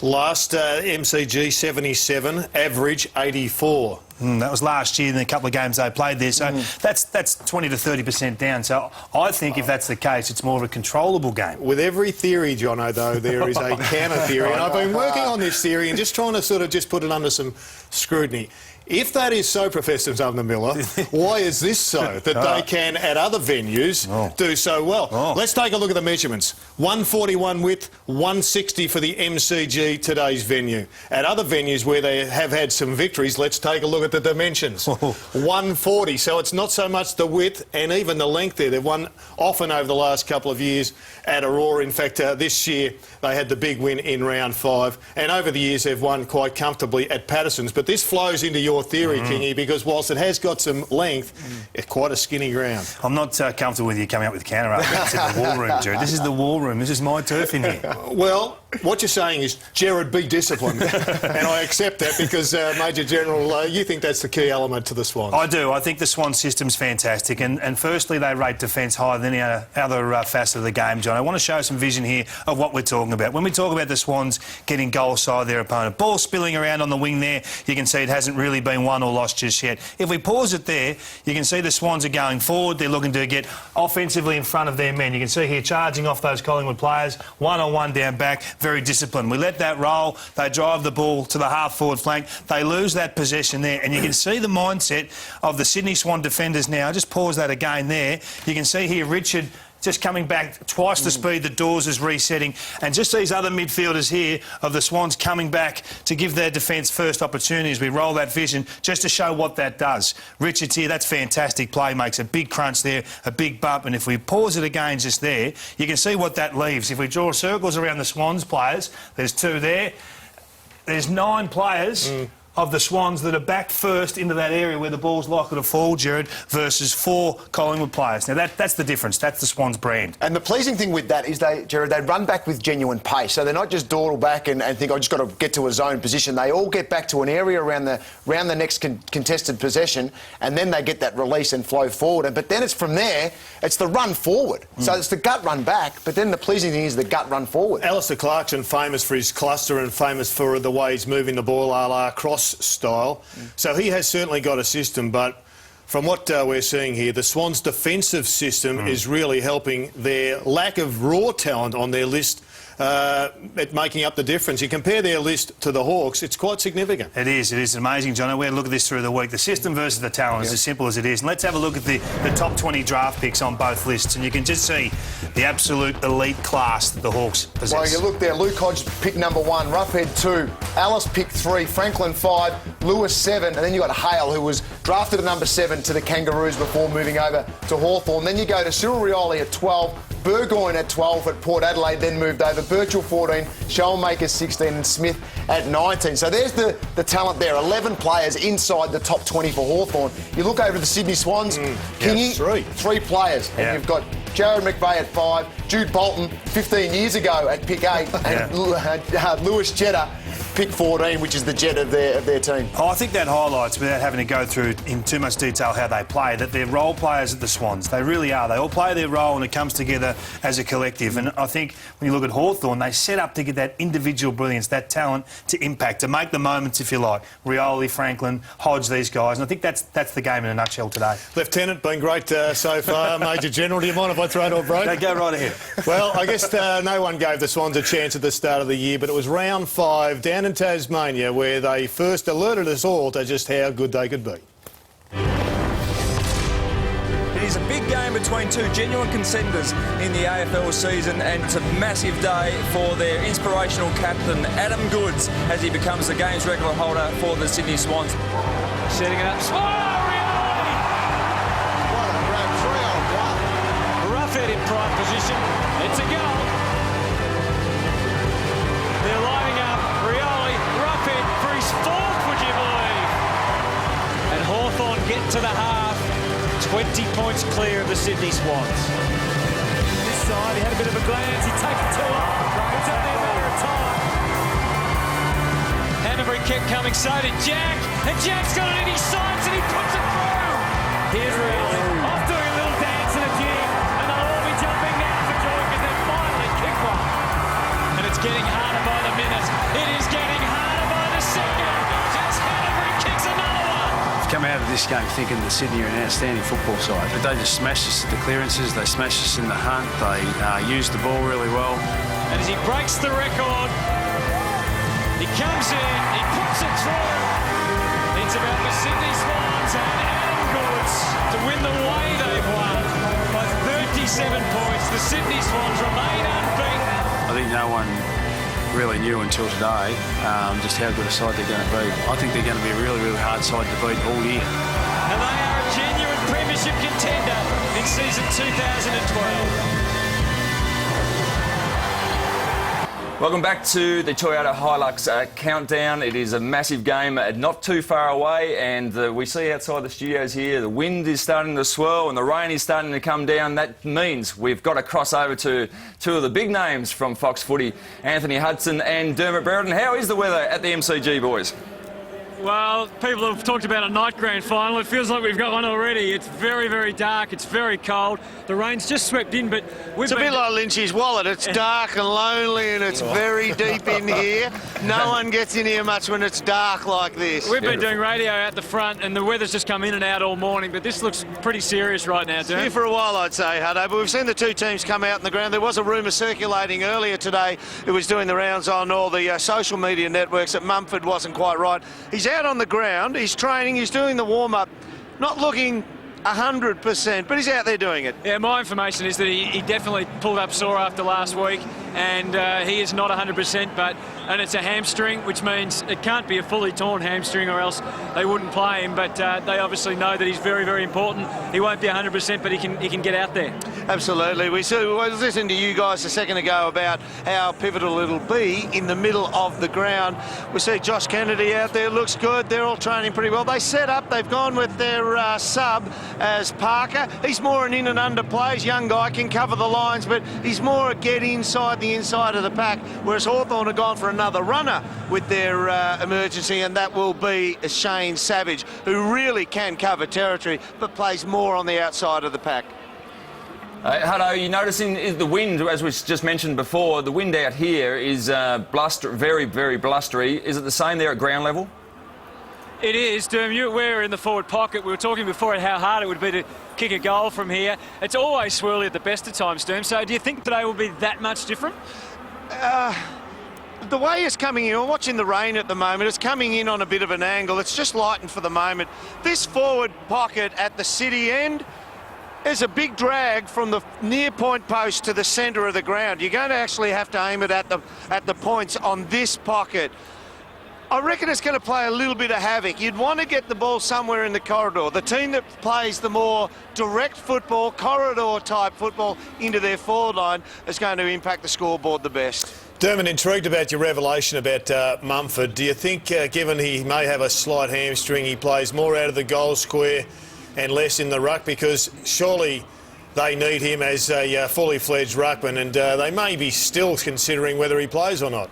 S3: Last MCG 77, average 84.
S11: That was last year in a couple of games they played there. So that's 20 to 30% down. So I think if that's the case, it's more of a controllable game.
S3: With every theory, Jono, though, there is a counter theory. And I've been working on this theory and just trying to sort of just put it under some scrutiny. If that is so, Professor Miller, why is this so? That they can, at other venues, do so well. Let's take a look at the measurements. 141 width, 160 for the MCG, today's venue. At other venues where they have had some victories, let's take a look at the dimensions. 140, so it's not so much the width and even the length there. They've won often over the last couple of years at Aurora. In fact, this year they had the big win in round 5. And over the years they've won quite comfortably at Patterson's. But this flows into your theory, Kingy, because whilst it has got some length, it's quite a skinny ground.
S11: I'm not comfortable with you coming up with counter arguments in the war room, Jared. This is the war room. This is my turf in here.
S3: Well, what you're saying is, Jared, be disciplined. And I accept that because, Major General, you think that's the key element to the Swans.
S11: I do. I think the Swan system's fantastic. And firstly, they rate defence higher than any other facet of the game, John. I want to show some vision here of what we're talking about. When we talk about the Swans getting goal side their opponent, ball spilling around on the wing there, you can see it hasn't really been won or lost just yet. If we pause it there, you can see the Swans are going forward. They're looking to get offensively in front of their men. You can see here charging off those Collingwood players, one-on-one down back, very disciplined. We let that roll. They drive the ball to the half-forward flank. They lose that possession there, and you can see the mindset of the Sydney Swan defenders now. Just pause that again there. You can see here Richard just coming back twice the speed that Dawes is resetting, and just these other midfielders here of the Swans coming back to give their defence first opportunities. We roll that vision just to show what that does. Richard's here, that's fantastic play, makes a big crunch there, a big bump, and if we pause it again just there, you can see what that leaves. If we draw circles around the Swans players, there's 2 there, there's 9 players of the Swans that are back first into that area where the ball's likely to fall, Jared, versus 4 Collingwood players. Now, that's the difference. That's the Swans brand.
S10: And the pleasing thing with that is, Jared, they run back with genuine pace. So they're not just dawdle back and think, I've just got to get to a zone position. They all get back to an area around the next contested possession, and then they get that release and flow forward. But then it's from there, it's the run forward. So it's the gut run back, but then the pleasing thing is the gut run forward.
S3: Alistair Clarkson, famous for his cluster and famous for the way he's moving the ball a la cross style. So he has certainly got a system, but From what we're seeing here, the Swans' defensive system is really helping their lack of raw talent on their list at making up the difference. You compare their list to the Hawks, it's quite significant.
S11: It is amazing, John. We're look at this through the week. The system versus the talent is as simple as it is. And let's have a look at the top 20 draft picks on both lists, and you can just see the absolute elite class that the Hawks possess.
S10: Well, you look there, Luke Hodge pick number 1, Roughhead 2, Alice pick 3, Franklin 5, Lewis 7, and then you got Hale, who was drafted at number 7 to the Kangaroos before moving over to Hawthorn. Then you go to Cyril Rioli at 12, Burgoyne at 12 at Port Adelaide, then moved over, Birchall 14, Shoalmaker 16 and Smith at 19. So there's the talent there, 11 players inside the top 20 for Hawthorn. You look over the Sydney Swans, Kingy, 3 players, and you've got Jared McVeigh at 5, Jude Bolton 15 years ago at pick 8, and Lewis Jetta pick 14, which is the jet of their team.
S11: Oh, I think that highlights, without having to go through in too much detail how they play, that they're role players at the Swans. They really are. They all play their role and it comes together as a collective. And I think when you look at Hawthorn, they set up to get that individual brilliance, that talent to impact, to make the moments, if you like. Rioli, Franklin, Hodge, these guys. And I think that's the game in a nutshell today.
S3: Lieutenant, been great so far. Major General, do you mind if I throw it all break?
S11: No, go right ahead.
S3: Well, I guess no one gave the Swans a chance at the start of the year, but it was round 5 down in Tasmania where they first alerted us all to just how good they could be.
S1: It is a big game between two genuine contenders in the AFL season, and it's a massive day for their inspirational captain, Adam Goodes, as he becomes the game's record holder for the Sydney Swans.
S8: Setting it up.
S9: What a grab, 3-on-1.
S8: Roughhead in prime position. It's a goal. They're lining up. Rioli, Roughhead for his 4th, would you believe? And Hawthorn get to the half. 20 points clear of the Sydney Swans. This side, he had a bit of a glance. He takes it too long. It's only a matter of time. Hanbury kept coming, so did Jack. And Jack's got it in his sights and he puts it through. Here's Rioli, off doing a little dance and a jig. And they'll all be jumping now for joy because they finally kick one. And it's getting harder by the minute. It is getting harder by the second. As Hanbury kicks another one.
S12: Come out of this game thinking that Sydney are an outstanding football side, but they just smashed us at the clearances, they smashed us in the hunt, they used the ball really well.
S8: And as he breaks the record, he comes in, he puts it through. It's about the Sydney Swans and Adam Goodes to win the way they've won by 37 points. The Sydney Swans remain unbeaten.
S12: I think no one really knew until today just how good a side they're going to be. I think they're going to be a really, really hard side to beat all year.
S8: And they are a genuine premiership contender in season 2012.
S1: Welcome back to the Toyota Hilux countdown. It is a massive game, not too far away, and we see outside the studios here the wind is starting to swirl and the rain is starting to come down. That means we've got to cross over to two of the big names from Fox Footy, Anthony Hudson and Dermot Brereton. How is the weather at the MCG, boys?
S13: Well, people have talked about a night grand final. It feels like we've got one already. It's very, very dark. It's very cold. The rain's just swept in, but
S14: it's a bit like Lynchy's wallet. It's dark and lonely and it's very deep in here. No one gets in here much when it's dark like this.
S13: We've been doing radio out the front and the weather's just come in and out all morning, but this looks pretty serious right now, Derm.
S14: Here for a while, I'd say, Huddo, but we've seen the two teams come out in the ground. There was a rumour circulating earlier today. It was doing the rounds on all the social media networks that Mumford wasn't quite right. He's out on the ground, he's training, he's doing the warm-up, not looking 100%, but he's out there doing it.
S13: Yeah, my information is that he definitely pulled up sore after last week, and he is not 100%, and it's a hamstring, which means it can't be a fully torn hamstring or else they wouldn't play him, but they obviously know that he's very, very important. He won't be 100%, but he can get out there.
S14: Absolutely. We was listening to you guys a second ago about how pivotal it'll be in the middle of the ground. We see Josh Kennedy out there, looks good. They're all training pretty well. They set up, they've gone with their sub as Parker. He's more an in and under play. He's a young guy, can cover the lines, but he's more a get inside the inside of the pack, whereas Hawthorn have gone for another runner with their emergency, and that will be Shane Savage, who really can cover territory, but plays more on the outside of the pack.
S1: Hutto, you're noticing the wind, as we just mentioned before, the wind out here is very, very blustery. Is it the same there at ground level?
S13: It is, Derm. We're in the forward pocket. We were talking before how hard it would be to kick a goal from here. It's always swirly at the best of times, Derm. So do you think today will be that much different?
S14: The way it's coming in, we're watching the rain at the moment, it's coming in on a bit of an angle. It's just lightened for the moment. This forward pocket at the City end is a big drag from the near point post to the centre of the ground. You're going to actually have to aim it at the points on this pocket. I reckon it's going to play a little bit of havoc. You'd want to get the ball somewhere in the corridor. The team that plays the more direct football, corridor-type football into their forward line is going to impact the scoreboard the best.
S3: Dermot, intrigued about your revelation about Mumford. Do you think, given he may have a slight hamstring, he plays more out of the goal square and less in the ruck? Because surely they need him as a fully fledged ruckman, and they may be still considering whether he plays or not.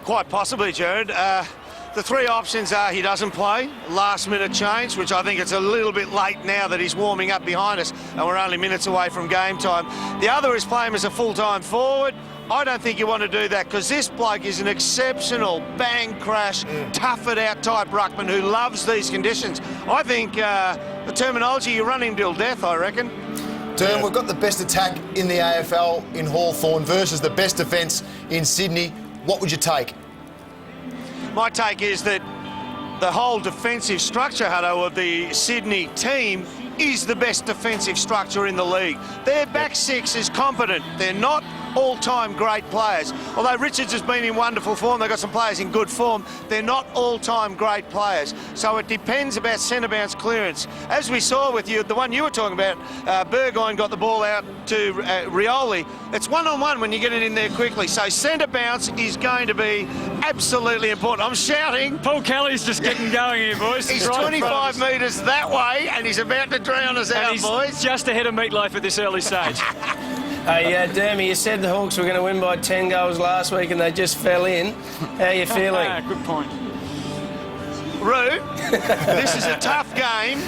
S14: Quite possibly, Jared. The three options are he doesn't play, last minute change, which I think it's a little bit late now that he's warming up behind us and we're only minutes away from game time. The other is play him as a full-time forward. I don't think you want to do that because this bloke is an exceptional bang crash, tough it out type ruckman who loves these conditions. I think the terminology, you run him till death, I reckon.
S10: Derm, we've got the best attack in the AFL in Hawthorn versus the best defence in Sydney. What would you take?
S14: My take is that the whole defensive structure, Hutto, of the Sydney team is the best defensive structure in the league. Their back six is competent. They're not all-time great players. Although Richards has been in wonderful form, they've got some players in good form, they're not all-time great players. So it depends about centre bounce clearance. As we saw with you, the one you were talking about, Burgoyne got the ball out to Rioli. It's one-on-one when you get it in there quickly. So centre bounce is going to be absolutely important. I'm shouting.
S13: Paul Kelly's just getting going here, boys.
S14: He's
S13: right
S14: 25 metres that way and he's about to drown us out,
S13: he's
S14: boys.
S13: Just ahead of Meatloaf at this early stage.
S4: Hey, Dermy, you said the Hawks were going to win by 10 goals last week and they just fell in. How are you feeling?
S13: Good point.
S14: Roo, this is a tough game.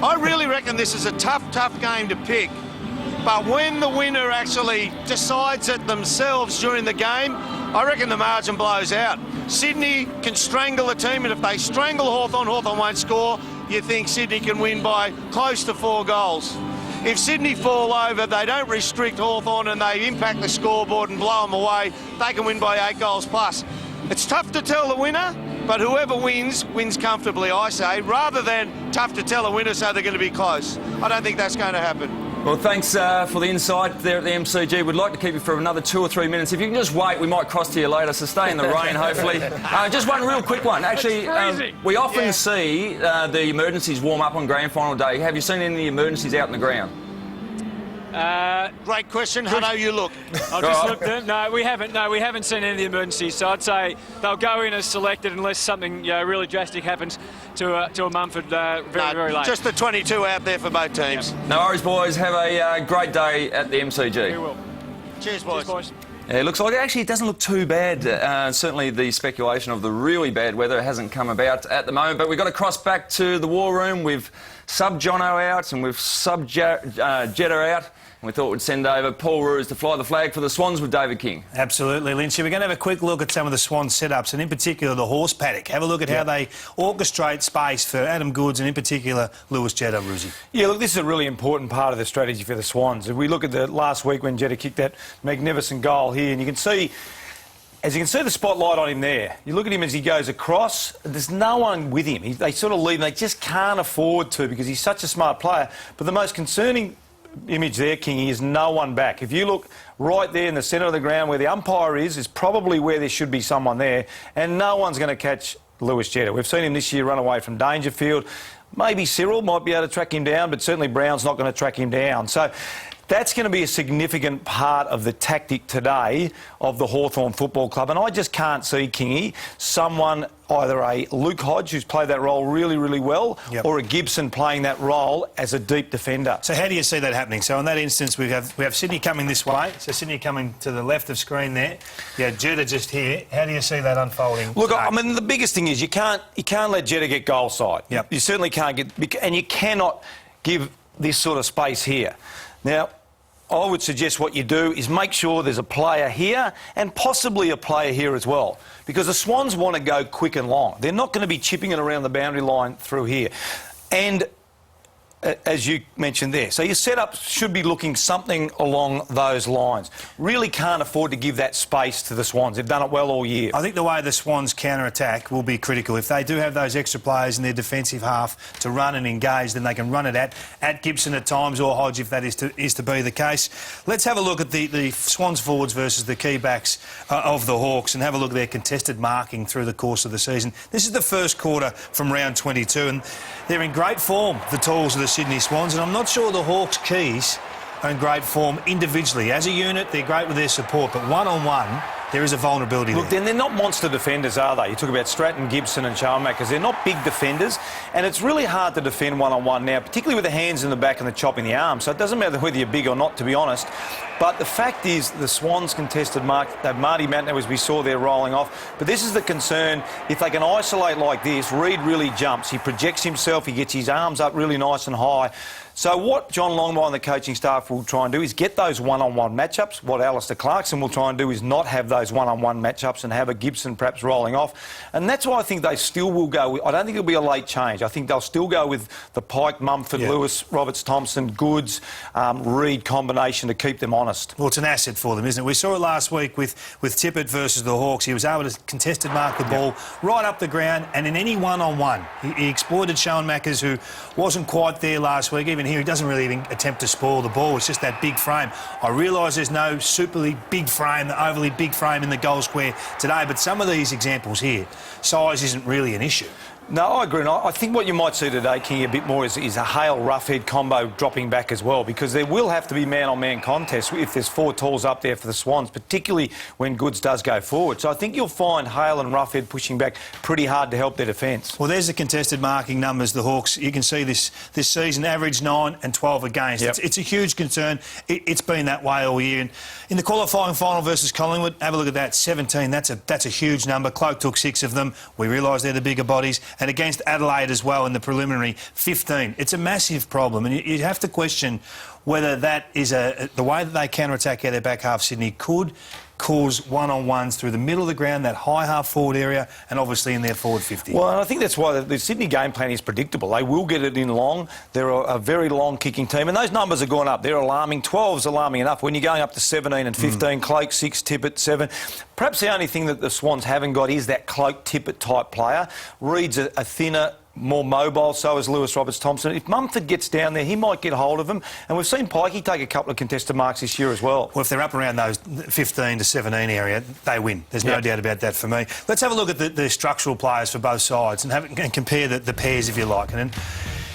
S14: I really reckon this is a tough game to pick. But when the winner actually decides it themselves during the game, I reckon the margin blows out. Sydney can strangle a team, and if they strangle Hawthorn, Hawthorn won't score. You think Sydney can win by close to 4 goals. If Sydney fall over, they don't restrict Hawthorn and they impact the scoreboard and blow them away, they can win by 8 goals plus. It's tough to tell the winner, but whoever wins, wins comfortably, I say, rather than tough to tell a winner so they're going to be close. I don't think that's going to happen.
S1: Well, thanks for the insight there at the MCG. We'd like to keep you for another 2 or 3 minutes. If you can just wait, we might cross to you later, so stay in the rain, hopefully. Just one real quick one. Actually, we often see the emergencies warm up on grand final day. Have you seen any of the emergencies out in the ground?
S14: Great question. How do you look?
S13: I'll just look there. No, we haven't seen any of the emergencies. So I'd say they'll go in as selected unless something really drastic happens to a Mumford very late.
S14: Just the 22 out there for both teams.
S1: No worries, boys. Have a great day at the MCG.
S13: We will.
S14: Cheers, boys.
S13: Cheers, boys.
S1: Yeah, it looks like it doesn't look too bad. Certainly the speculation of the really bad weather hasn't come about at the moment, but we've got to cross back to the war room with sub-Jono out and with sub-Jetta out. And we thought we'd send over Paul Roos to fly the flag for the Swans with David King.
S11: Absolutely, Lynchy. We're going to have a quick look at some of the Swans setups, and in particular the horse paddock. Have a look at how they orchestrate space for Adam Goodes and in particular Lewis Jetta, Ruzzi.
S2: Yeah, look, this is a really important part of the strategy for the Swans. If we look at the last week when Jetta kicked that magnificent goal here, and you can see, as you can see the spotlight on him there, you look at him as he goes across, there's no one with him. They sort of leave him. They just can't afford to because he's such a smart player. But the most concerning image there, Kingy, is no one back. If you look right there in the centre of the ground where the umpire is probably where there should be someone there, and no one's going to catch Lewis Jetta. We've seen him this year run away from Dangerfield. Maybe Cyril might be able to track him down, but certainly Brown's not going to track him down. So that's going to be a significant part of the tactic today of the Hawthorn Football Club. And I just can't see, Kingy, someone, either a Luke Hodge, who's played that role really, really well, or a Gibson playing that role as a deep defender.
S11: So how do you see that happening? So in that instance, we have Sydney coming this way. So Sydney coming to the left of screen there. Yeah, Jetta just here. How do you see that unfolding?
S2: Look, I mean, the biggest thing is you can't let Jetta get goal side.
S11: Yep.
S2: You certainly can't get, and you cannot give this sort of space here. Now, I would suggest what you do is make sure there's a player here and possibly a player here as well, because the Swans want to go quick and long. They're not going to be chipping it around the boundary line through here. And as you mentioned there. So your setup should be looking something along those lines. Really can't afford to give that space to the Swans. They've done it well all year.
S11: I think the way the Swans counter-attack will be critical. If they do have those extra players in their defensive half to run and engage, then they can run it at Gibson at times, or Hodge if that is to be the case. Let's have a look at the Swans forwards versus the key backs of the Hawks and have a look at their contested marking through the course of the season. This is the first quarter from round 22 and they're in great form, the Tools of the Sydney Swans, and I'm not sure the Hawks' keys are in great form individually. As a unit, they're great with their support, but one-on-one, there is a vulnerability
S2: Look,
S11: there.
S2: then they're not monster defenders, are they? You talk about Stratton, Gibson and Schoenmakers. They're not big defenders, and it's really hard to defend one-on-one now, particularly with the hands in the back and the chop in the arm. So it doesn't matter whether you're big or not, to be honest. But the fact is, the Swans contested mark, that Marty Matno, as we saw there, rolling off. But this is the concern. If they can isolate like this, Reid really jumps. He projects himself. He gets his arms up really nice and high. So what John Longmire and the coaching staff will try and do is get those one-on-one matchups. What Alistair Clarkson will try and do is not have those one-on-one matchups and have a Gibson perhaps rolling off. And that's why I think they still will go with, I don't think it'll be a late change. I think they'll still go with the Pike, Mumford, Lewis, Roberts-Thompson, Goods, Reid combination to keep them honest.
S11: Well, it's an asset for them, isn't it? We saw it last week with Tippett versus the Hawks. He was able to contested mark the ball right up the ground, and in any one-on-one, he exploited Schoenmakers, who wasn't quite there last week. Even here, he doesn't really even attempt to spoil the ball. It's just that big frame. I realise there's no superly big frame, the overly big frame in the goal square today, but some of these examples here, size isn't really an issue.
S2: No, I agree. And I think what you might see today, King, a bit more is a Hale-Roughhead combo dropping back as well, because there will have to be man-on-man contests if there's four tools up there for the Swans, particularly when Goods does go forward. So I think you'll find Hale and Roughhead pushing back pretty hard to help their defence.
S11: Well, there's the contested marking numbers. The Hawks, you can see this season, average 9 and 12 against.
S2: Yep.
S11: It's a huge concern. It's been that way all year. And in the qualifying final versus Collingwood, have a look at that, 17. That's a huge number. Cloak took 6 of them. We realise they're the bigger bodies. And against Adelaide as well in the preliminary, 15. It's a massive problem, and you have to question whether that is the way that they counter-attack out their back half. Sydney could cause one-on-ones through the middle of the ground, that high half-forward area, and obviously in their forward 50.
S2: Well, and I think that's why the Sydney game plan is predictable. They will get it in long. They're a very long kicking team, and those numbers have gone up. They're alarming. 12's alarming enough. When you're going up to 17 and 15, Cloak 6, Tippett 7. Perhaps the only thing that the Swans haven't got is that Cloak Tippett type player. Reid's a thinner, more mobile, so is Lewis Roberts-Thompson. If Mumford gets down there, he might get hold of him. And we've seen Pikey take a couple of contested marks this year as well.
S11: Well, if they're up around those 15 to 17 area, they win. There's no doubt about that for me. Let's have a look at the structural players for both sides and compare the pairs, if you like. And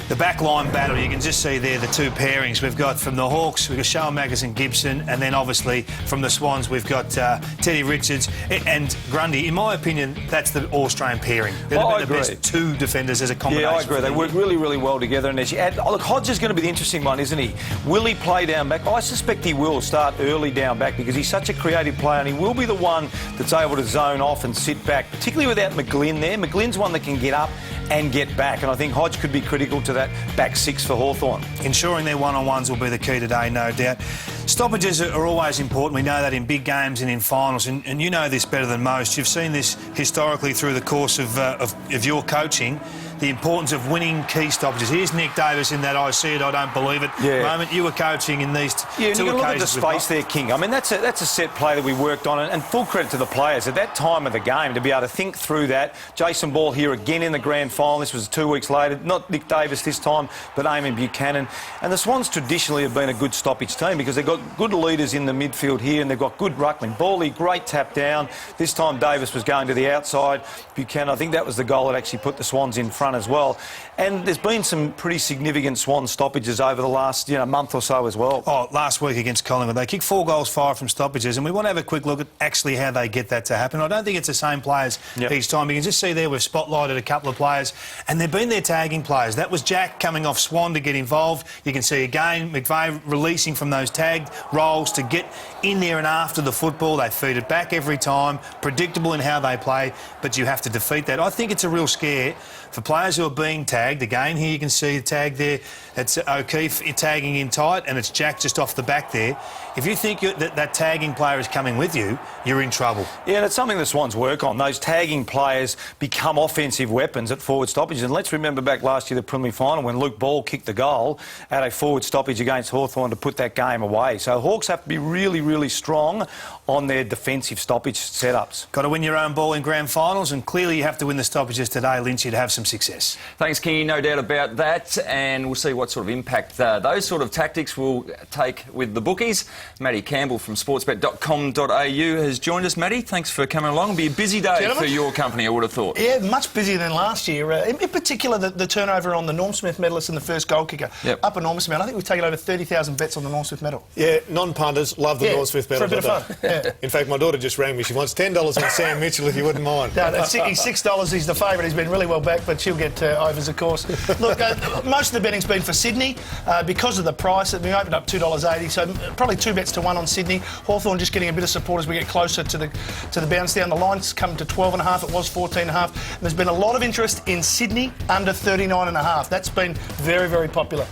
S11: the back line battle, you can just see there the two pairings. We've got from the Hawks, we've got Schoenmakers and Gibson, and then obviously from the Swans, we've got Teddy Richards and Grundy. In my opinion, that's the All-Australian pairing. They're the best two defenders as a combination.
S2: Yeah, I agree. They work really, really well together. And as you add, look, Hodge is going to be the interesting one, isn't he? Will he play down back? I suspect he will start early down back because he's such a creative player, and he will be the one that's able to zone off and sit back, particularly without McGlynn there. McGlynn's one that can get up and get back, and I think Hodge could be critical to that back 6 for Hawthorn.
S11: Ensuring their one-on-ones will be the key today, no doubt. Stoppages are always important. We know that in big games and in finals, and you know this better than most. You've seen this historically through the course of your coaching, the importance of winning key stoppages. Here's Nick Davis in that I see it, I don't believe it moment. You were coaching in these two occasions.
S2: Look at the space there, King. I mean, that's a set play that we worked on, and full credit to the players at that time of the game to be able to think through that. Jason Ball here again in the grand final. This was 2 weeks later. Not Nick Davis this time, but Eamon Buchanan. And the Swans traditionally have been a good stoppage team because they've got good leaders in the midfield here, and they've got good ruckling. Bally, great tap down. This time Davis was going to the outside. Buchanan, I think that was the goal that actually put the Swans in front as well. And there's been some pretty significant Swan stoppages over the last month or so as well.
S11: Oh, last week against Collingwood, they kicked 4 goals, 5 from stoppages, and we want to have a quick look at actually how they get that to happen. I don't think it's the same players each time. You can just see there we've spotlighted a couple of players, and they've been their tagging players. That was Jack coming off Swan to get involved. You can see again McVeigh releasing from those tag tagged roles to get in there and after the football. They feed it back every time, predictable in how they play, but you have to defeat that. I think it's a real scare for players who are being tagged. Again, here you can see the tag there. It's O'Keefe tagging in tight, and it's Jack just off the back there. If you think that tagging player is coming with you, you're in trouble.
S2: Yeah, and it's something the Swans work on. Those tagging players become offensive weapons at forward stoppages. And let's remember back last year, the preliminary final, when Luke Ball kicked the goal at a forward stoppage against Hawthorn to put that game away. So Hawks have to be really, really strong on their defensive stoppage setups.
S11: Got to win your own ball in grand finals, and clearly you have to win the stoppages today, Lynchy, to have some success.
S1: Thanks, Kingy, no doubt about that, and we'll see what sort of impact those sort of tactics will take with the bookies. Matty Campbell from sportsbet.com.au has joined us. Matty, thanks for coming along. It'll be a busy day for your company, I would have thought.
S15: Yeah, much busier than last year. In particular, the turnover on the Norm Smith medalist and the first goal kicker.
S1: Yep.
S15: Up enormous amount. I think we've taken over 30,000 bets on the Norm Smith medal.
S3: Yeah, non-punters love the Norm Smith medal.
S15: For a bit of fun. Yeah.
S3: In fact, my daughter just rang me. She wants $10 on Sam Mitchell, if you wouldn't mind.
S15: No, he's $6. He's the favourite. He's been really well backed, but she'll get overs, of course. Look, most of the betting's been for Sydney because of the price. We opened up $2.80, so probably 2 bets to 1 on Sydney. Hawthorn just getting a bit of support as we get closer to the bounce down. The line's come to 12.5. It was 14.5. And there's been a lot of interest in Sydney under 39.5. That's been very, very popular.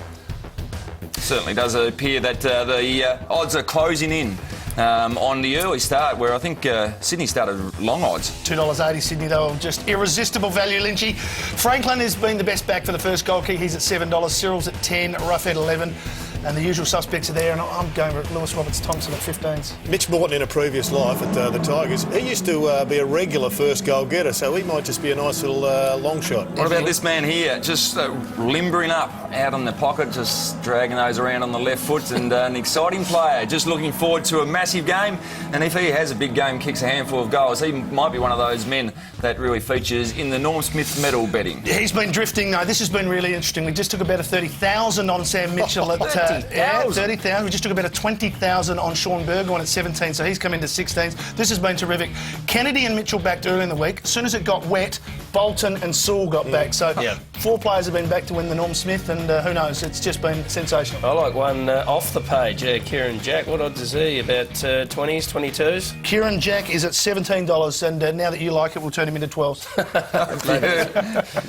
S1: Certainly does appear that the odds are closing in on the early start, where I think Sydney started long odds.
S15: $2.80 Sydney, though, just irresistible value, Lynchy. Franklin has been the best back for the first goal kick. He's at $7. Cyril's at 10. Rough at 11. And the usual suspects are there, and I'm going with Lewis Roberts-Thompson at 15s.
S3: Mitch Morton, in a previous life at the Tigers, he used to be a regular first goal getter, so he might just be a nice little long shot.
S1: What about this man here, just limbering up out on the pocket, just dragging those around on the left foot, and an exciting player, just looking forward to a massive game. And if he has a big game, kicks a handful of goals, he might be one of those men that really features in the Norm Smith medal betting.
S15: He's been drifting, though. This has been really interesting. We just took about a 30,000 on Sam Mitchell at 30,000. We just took about a 20,000 on Sean Burgoyne at 17, so he's come into 16s. This has been terrific. Kennedy and Mitchell backed early in the week. As soon as it got wet, Bolton and Sewell got back. So 4 players have been back to win the Norm Smith, and who knows? It's just been sensational.
S4: I like one off the page, Kieran Jack. What odds is he? About 20s, 22s?
S15: Kieran Jack is at $17, and now that you like it, we'll turn him into 12s.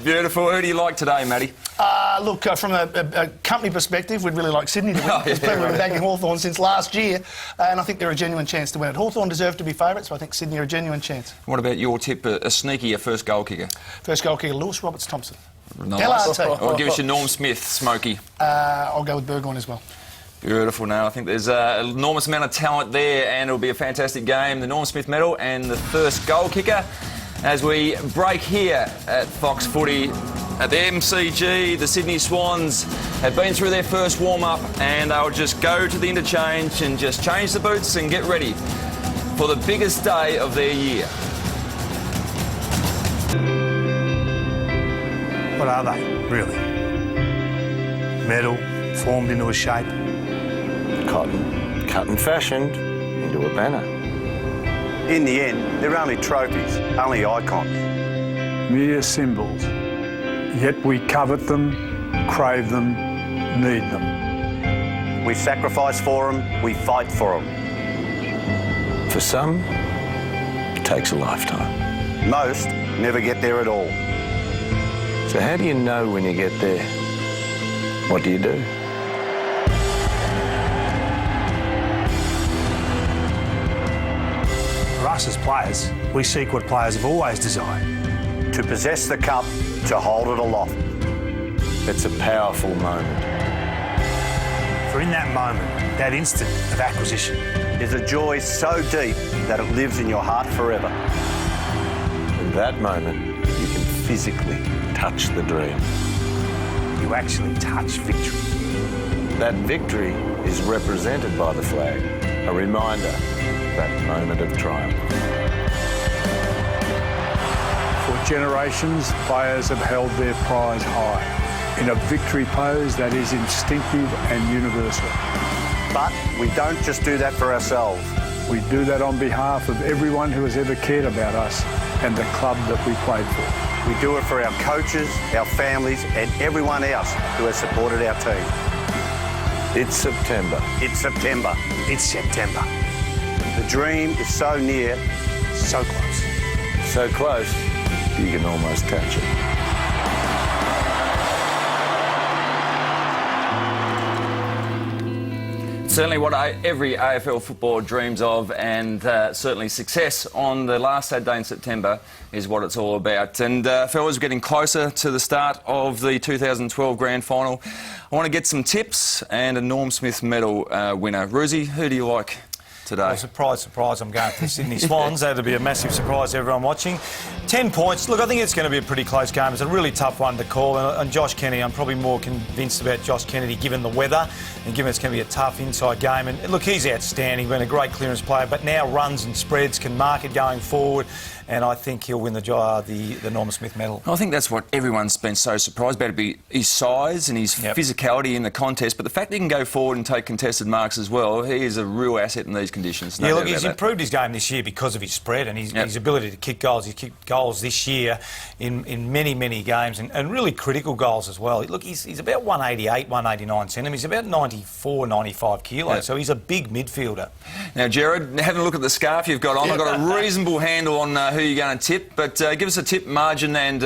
S1: Beautiful. Who do you like today, Matty?
S15: Look, from a company perspective, we'd really like Sydney to win. Because people have been backing Hawthorn since last year, and I think they're a genuine chance to win it. Hawthorn deserve to be favourites, so I think Sydney are a genuine chance.
S1: What about your tip, a sneaky, first goal kicker?
S15: First goal kicker, Lewis Roberts-Thompson.
S1: Nice.
S15: LRT.
S1: Or give us your Norm Smith, Smokey.
S15: I'll go with Burgoyne as well.
S1: Beautiful. Now, I think there's an enormous amount of talent there, and it'll be a fantastic game. The Norm Smith medal and the first goal kicker. As we break here at Fox Footy at the MCG, the Sydney Swans have been through their first warm-up, and they'll just go to the interchange and just change the boots and get ready for the biggest day of their year.
S11: What are they, really? Metal, formed into a shape.
S14: Cotton, cut and fashioned into a banner.
S16: In the end, they're only trophies, only icons.
S17: Mere symbols. Yet we covet them, crave them, need them.
S16: We sacrifice for them, we fight for them.
S14: For some, it takes a lifetime.
S16: Most never get there at all.
S14: So how do you know when you get there? What do you do?
S11: For us as players, we seek what players have always desired.
S16: To possess the cup, to hold it aloft.
S14: It's a powerful moment.
S11: For in that moment, that instant of acquisition,
S16: is a joy so deep that it lives in your heart forever.
S14: In that moment, you can physically touch the dream.
S11: You actually touch victory.
S14: That victory is represented by the flag, a reminder of that moment of triumph.
S17: For generations, players have held their prize high in a victory pose that is instinctive and universal.
S16: But we don't just do that for ourselves.
S17: We do that on behalf of everyone who has ever cared about us and the club that we played for.
S16: We do it for our coaches, our families, and everyone else who has supported our team. It's September.
S7: It's September.
S11: It's September.
S16: The dream is so near,
S11: So close.
S16: so close, you can almost touch it.
S1: Certainly what every AFL footballer dreams of, and certainly success on the last Saturday in September is what it's all about. And fellas, we're getting closer to the start of the 2012 Grand Final. I want to get some tips and a Norm Smith medal winner. Ruzi, who do you like today?
S2: Well, surprise, I'm going for the Sydney Swans. That'll be a massive surprise to everyone watching. 10 points. Look, I think it's going to be a pretty close game. It's a really tough one to call. And Josh Kennedy, I'm probably more convinced about Josh Kennedy given the weather and given it's going to be a tough inside game. And look, he's outstanding, been a great clearance player, but now runs and spreads, can mark it going forward. And I think he'll win the Norm Smith medal.
S1: I think that's what everyone's been so surprised about, his size and his physicality in the contest. But the fact that he can go forward and take contested marks as well, he is a real asset in these conditions. No
S2: Look, he's improved his game this year because of his spread and his ability to kick goals. He's kicked goals this year in many, many games and really critical goals as well. Look, he's about 188, 189 centimetres. He's about 94, 95 kilos, so he's a big midfielder.
S1: Now, Jared, having a look at the scarf you've got on, I've got a reasonable handle on who you're going to tip, but give us a tip, margin and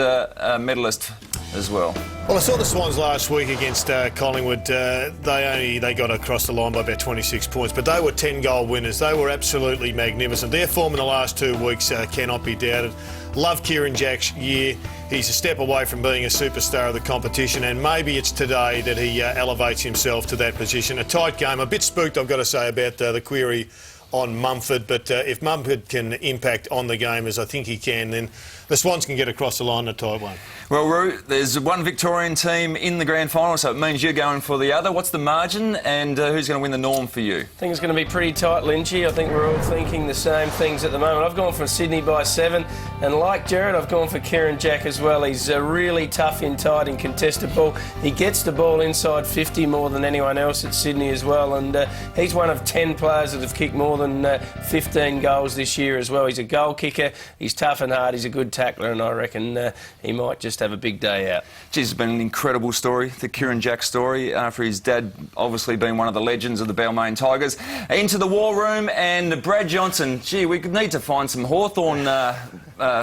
S1: medalist as well.
S3: Well, I saw the Swans last week against Collingwood. They got across the line by about 26 points, but they were 10-goal winners. They were absolutely magnificent. Their form in the last 2 weeks cannot be doubted. Love Kieran Jack's year. He's a step away from being a superstar of the competition, and maybe it's today that he elevates himself to that position. A tight game. A bit spooked, I've got to say, about the query on Mumford, but if Mumford can impact on the game as I think he can, then the Swans can get across the line in a tight one.
S1: Well, Roo, there's one Victorian team in the grand final, so it means you're going for the other. What's the margin, and who's going to win the Norm for you?
S4: I think it's going to be pretty tight, Lynchy. I think we're all thinking the same things at the moment. I've gone for Sydney by 7, and like Jared, I've gone for Kieran Jack as well. He's really tough in tight and contested ball. He gets the ball inside 50 more than anyone else at Sydney as well, and he's one of 10 players that have kicked more than 15 goals this year as well. He's a goal kicker, he's tough and hard, he's a good tackler, and I reckon he might just have a big day out.
S1: Geez, it's been an incredible story, the Kieran Jack story, for his dad obviously being one of the legends of the Balmain Tigers. Into the war room, and Brad Johnson. Gee, we need to find some Hawthorn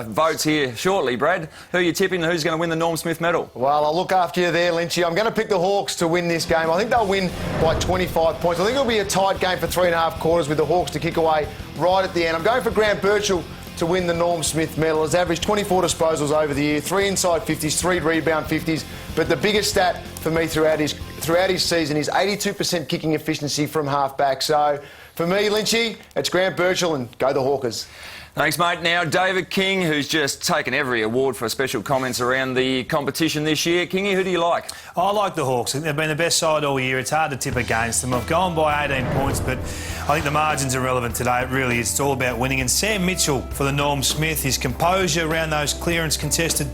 S1: votes here shortly. Brad, who are you tipping and who's going to win the Norm Smith medal?
S10: Well, I'll look after you there, Lynchy. I'm going to pick the Hawks to win this game. I think they'll win by 25 points. I think it'll be a tight game for 3.5 quarters with the Hawks to kick away right at the end. I'm going for Grant Birchall to win the Norm Smith medal. He's averaged 24 disposals over the year, 3 inside 50s, 3 rebound 50s. But the biggest stat for me throughout his season is 82% kicking efficiency from half-back. So for me, Lynchy, it's Grant Birchall, and go the Hawkers.
S1: Thanks, mate. Now, David King, who's just taken every award for special comments around the competition this year. Kingy, who do you like?
S11: I like the Hawks. They've been the best side all year. It's hard to tip against them. I've gone by 18 points, but I think the margins are relevant today. It really is. It's all about winning. And Sam Mitchell for the Norm Smith, his composure around those clearance contested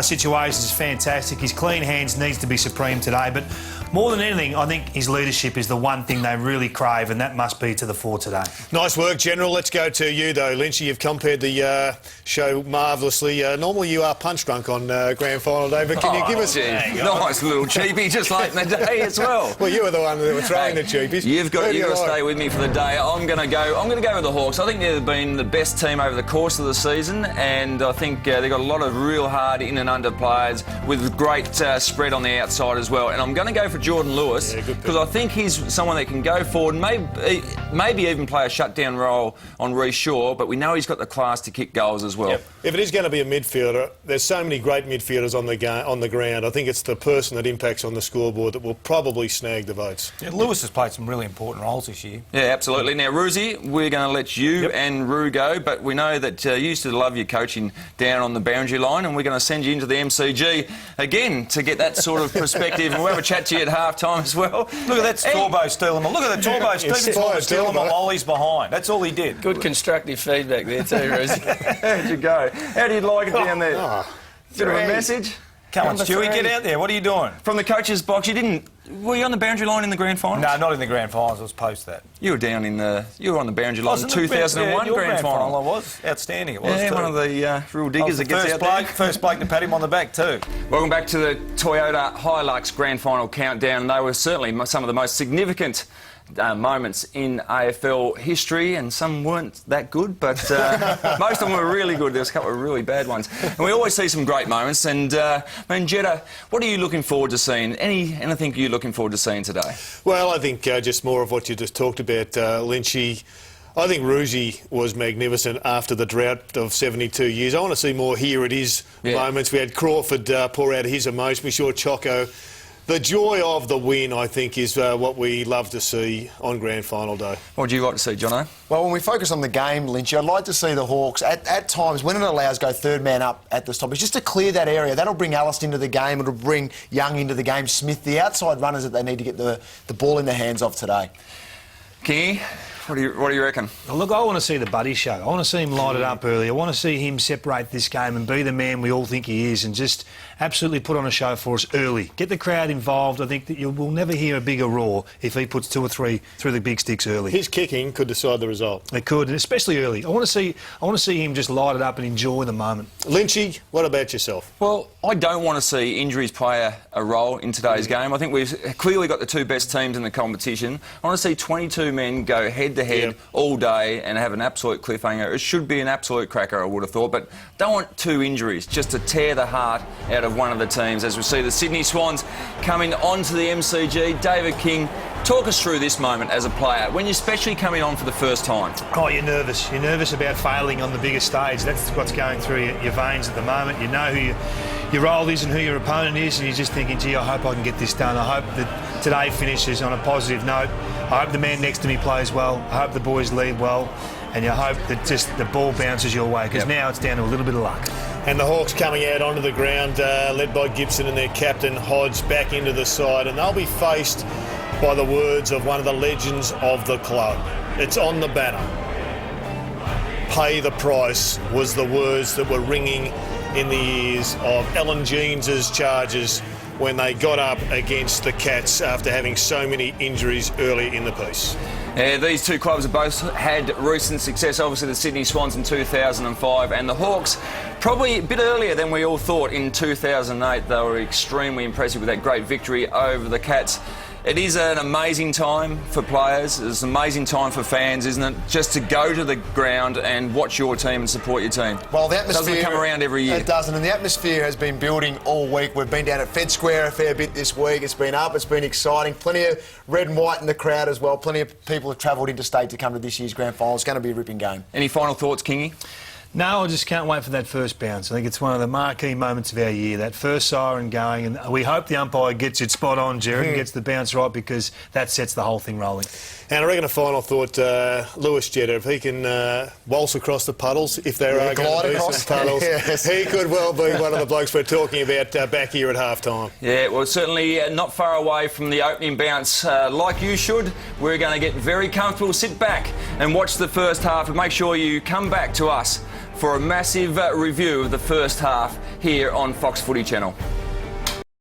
S11: situations is fantastic. His clean hands needs to be supreme today. But more than anything, I think his leadership is the one thing they really crave, and that must be to the fore today.
S3: Nice work, General. Let's go to you, though, Lynchy. You've compared the show marvellously. Normally you are punch drunk on Grand Final Day, but can you give us...
S1: Nice little cheapie, just late in the day as well.
S3: Well, you were the one that were throwing the cheapies.
S1: You've got to stay with me for the day. I'm going to go with the Hawks. I think they've been the best team over the course of the season, and I think they've got a lot of real hard in and under players with great spread on the outside as well. And I'm going to go for Jordan Lewis because I think he's someone that can go forward, maybe even play a shutdown role on Reece Shaw, but we know he's got the class to kick goals as well.
S3: Yep. If it is going to be a midfielder, there's so many great midfielders on the ground. I think it's the person that impacts on the scoreboard that will probably snag the votes.
S2: Yeah, Lewis has played some really important roles this year.
S1: Yeah, absolutely. Now, Ruzi, we're going to let you and Roo go, but we know that you used to love your coaching down on the boundary line, and we're going to send you into the MCG again to get that sort of perspective, and we'll have a chat to you at half-time as well.
S2: Look at that Torbo stealing them. Look at the Torbo stealing them while he's behind. That's all he did.
S4: Good constructive feedback there too, Ruzi.
S1: How'd you go? How do you like it down there? Bit of a message?
S2: Come on, Stewie, get out there. What are you doing?
S1: From the coach's box, you didn't Were you on the boundary line in the grand finals?
S2: No, not in the grand finals. It was post that.
S1: You were down in the. You were on the boundary line in the 2001 grand final.
S2: I was outstanding. It was.
S1: Yeah,
S2: too.
S1: one of the real diggers that gets out there.
S2: First bloke to pat him on the back too.
S1: Welcome back to the Toyota Hilux Grand Final countdown. They were certainly some of the most significant moments in AFL history, and some weren't that good, but most of them were really good. There was a couple of really bad ones, and we always see some great moments. And Jetta, what are you looking forward to seeing? Anything you're looking forward to seeing today?
S3: Well, I think just more of what you just talked about, Lynchy. I think Roosie was magnificent after the drought of 72 years. I want to see more here at his moments. We had Crawford pour out his emotion. We saw Choco. The joy of the win, I think, is what we love to see on Grand Final day.
S1: What would you like to see, Jono?
S10: Well, when we focus on the game, Lynchy, I'd like to see the Hawks, at times, when it allows, go third man up at the stop. It's just to clear that area. That'll bring Alice into the game. It'll bring Young into the game. Smith, the outside runners that they need to get the ball in their hands of today.
S1: Kingy, what do you reckon?
S11: Well, look, I want to see the Buddy show. I want to see him light it up early. I want to see him separate this game and be the man we all think he is, and just absolutely put on a show for us early. Get the crowd involved. I think that you will never hear a bigger roar if he puts 2 or 3 through the big sticks early.
S3: His kicking could decide the result.
S11: It could, and especially early. I want to see him just light it up and enjoy the moment.
S3: Lynchy, what about yourself?
S1: Well, I don't want to see injuries play a role in today's game. I think we've clearly got the 2 best teams in the competition. I want to see 22 men go head-to-head all day and have an absolute cliffhanger. It should be an absolute cracker, I would have thought, but don't want 2 injuries just to tear the heart out of one of the teams. As we see the Sydney Swans coming onto the MCG. David King, talk us through this moment as a player, when you're especially coming on for the first time.
S11: Oh, you're nervous. You're nervous about failing on the biggest stage. That's what's going through your veins at the moment. You know who your role is and who your opponent is, and you're just thinking, gee, I hope I can get this done. I hope that today finishes on a positive note. I hope the man next to me plays well. I hope the boys lead well. And you hope that just the ball bounces your way, because now it's down to a little bit of luck.
S3: And the Hawks coming out onto the ground, led by Gibson and their captain, Hodge, back into the side. And they'll be faced by the words of one of the legends of the club. It's on the banner. Pay the price was the words that were ringing in the ears of Alan Jeans's Chargers when they got up against the Cats after having so many injuries early in the piece.
S1: Yeah, these 2 clubs have both had recent success. Obviously, the Sydney Swans in 2005 and the Hawks probably a bit earlier than we all thought in 2008. They were extremely impressive with that great victory over the Cats. It is an amazing time for players. It's an amazing time for fans, isn't it? Just to go to the ground and watch your team and support your team.
S10: Well, the atmosphere
S1: doesn't come around every year.
S10: It doesn't, and the atmosphere has been building all week. We've been down at Fed Square a fair bit this week. It's been up. It's been exciting. Plenty of red and white in the crowd as well. Plenty of people have travelled interstate to come to this year's grand final. It's going to be a ripping game.
S1: Any final thoughts, Kingy?
S11: No, I just can't wait for that first bounce. I think it's one of the marquee moments of our year, that first siren going, and we hope the umpire gets it spot on, Jared, and gets the bounce right, because that sets the whole thing rolling.
S3: And I reckon a final thought, Lewis Jetta, if he can waltz across the puddles, if there are going to be some puddles, he could well be one of the blokes we're talking about back here at half-time.
S1: Yeah, well, certainly not far away from the opening bounce. Like you should, we're going to get very comfortable, sit back and watch the first half, and make sure you come back to us for a massive review of the first half here on Fox Footy Channel.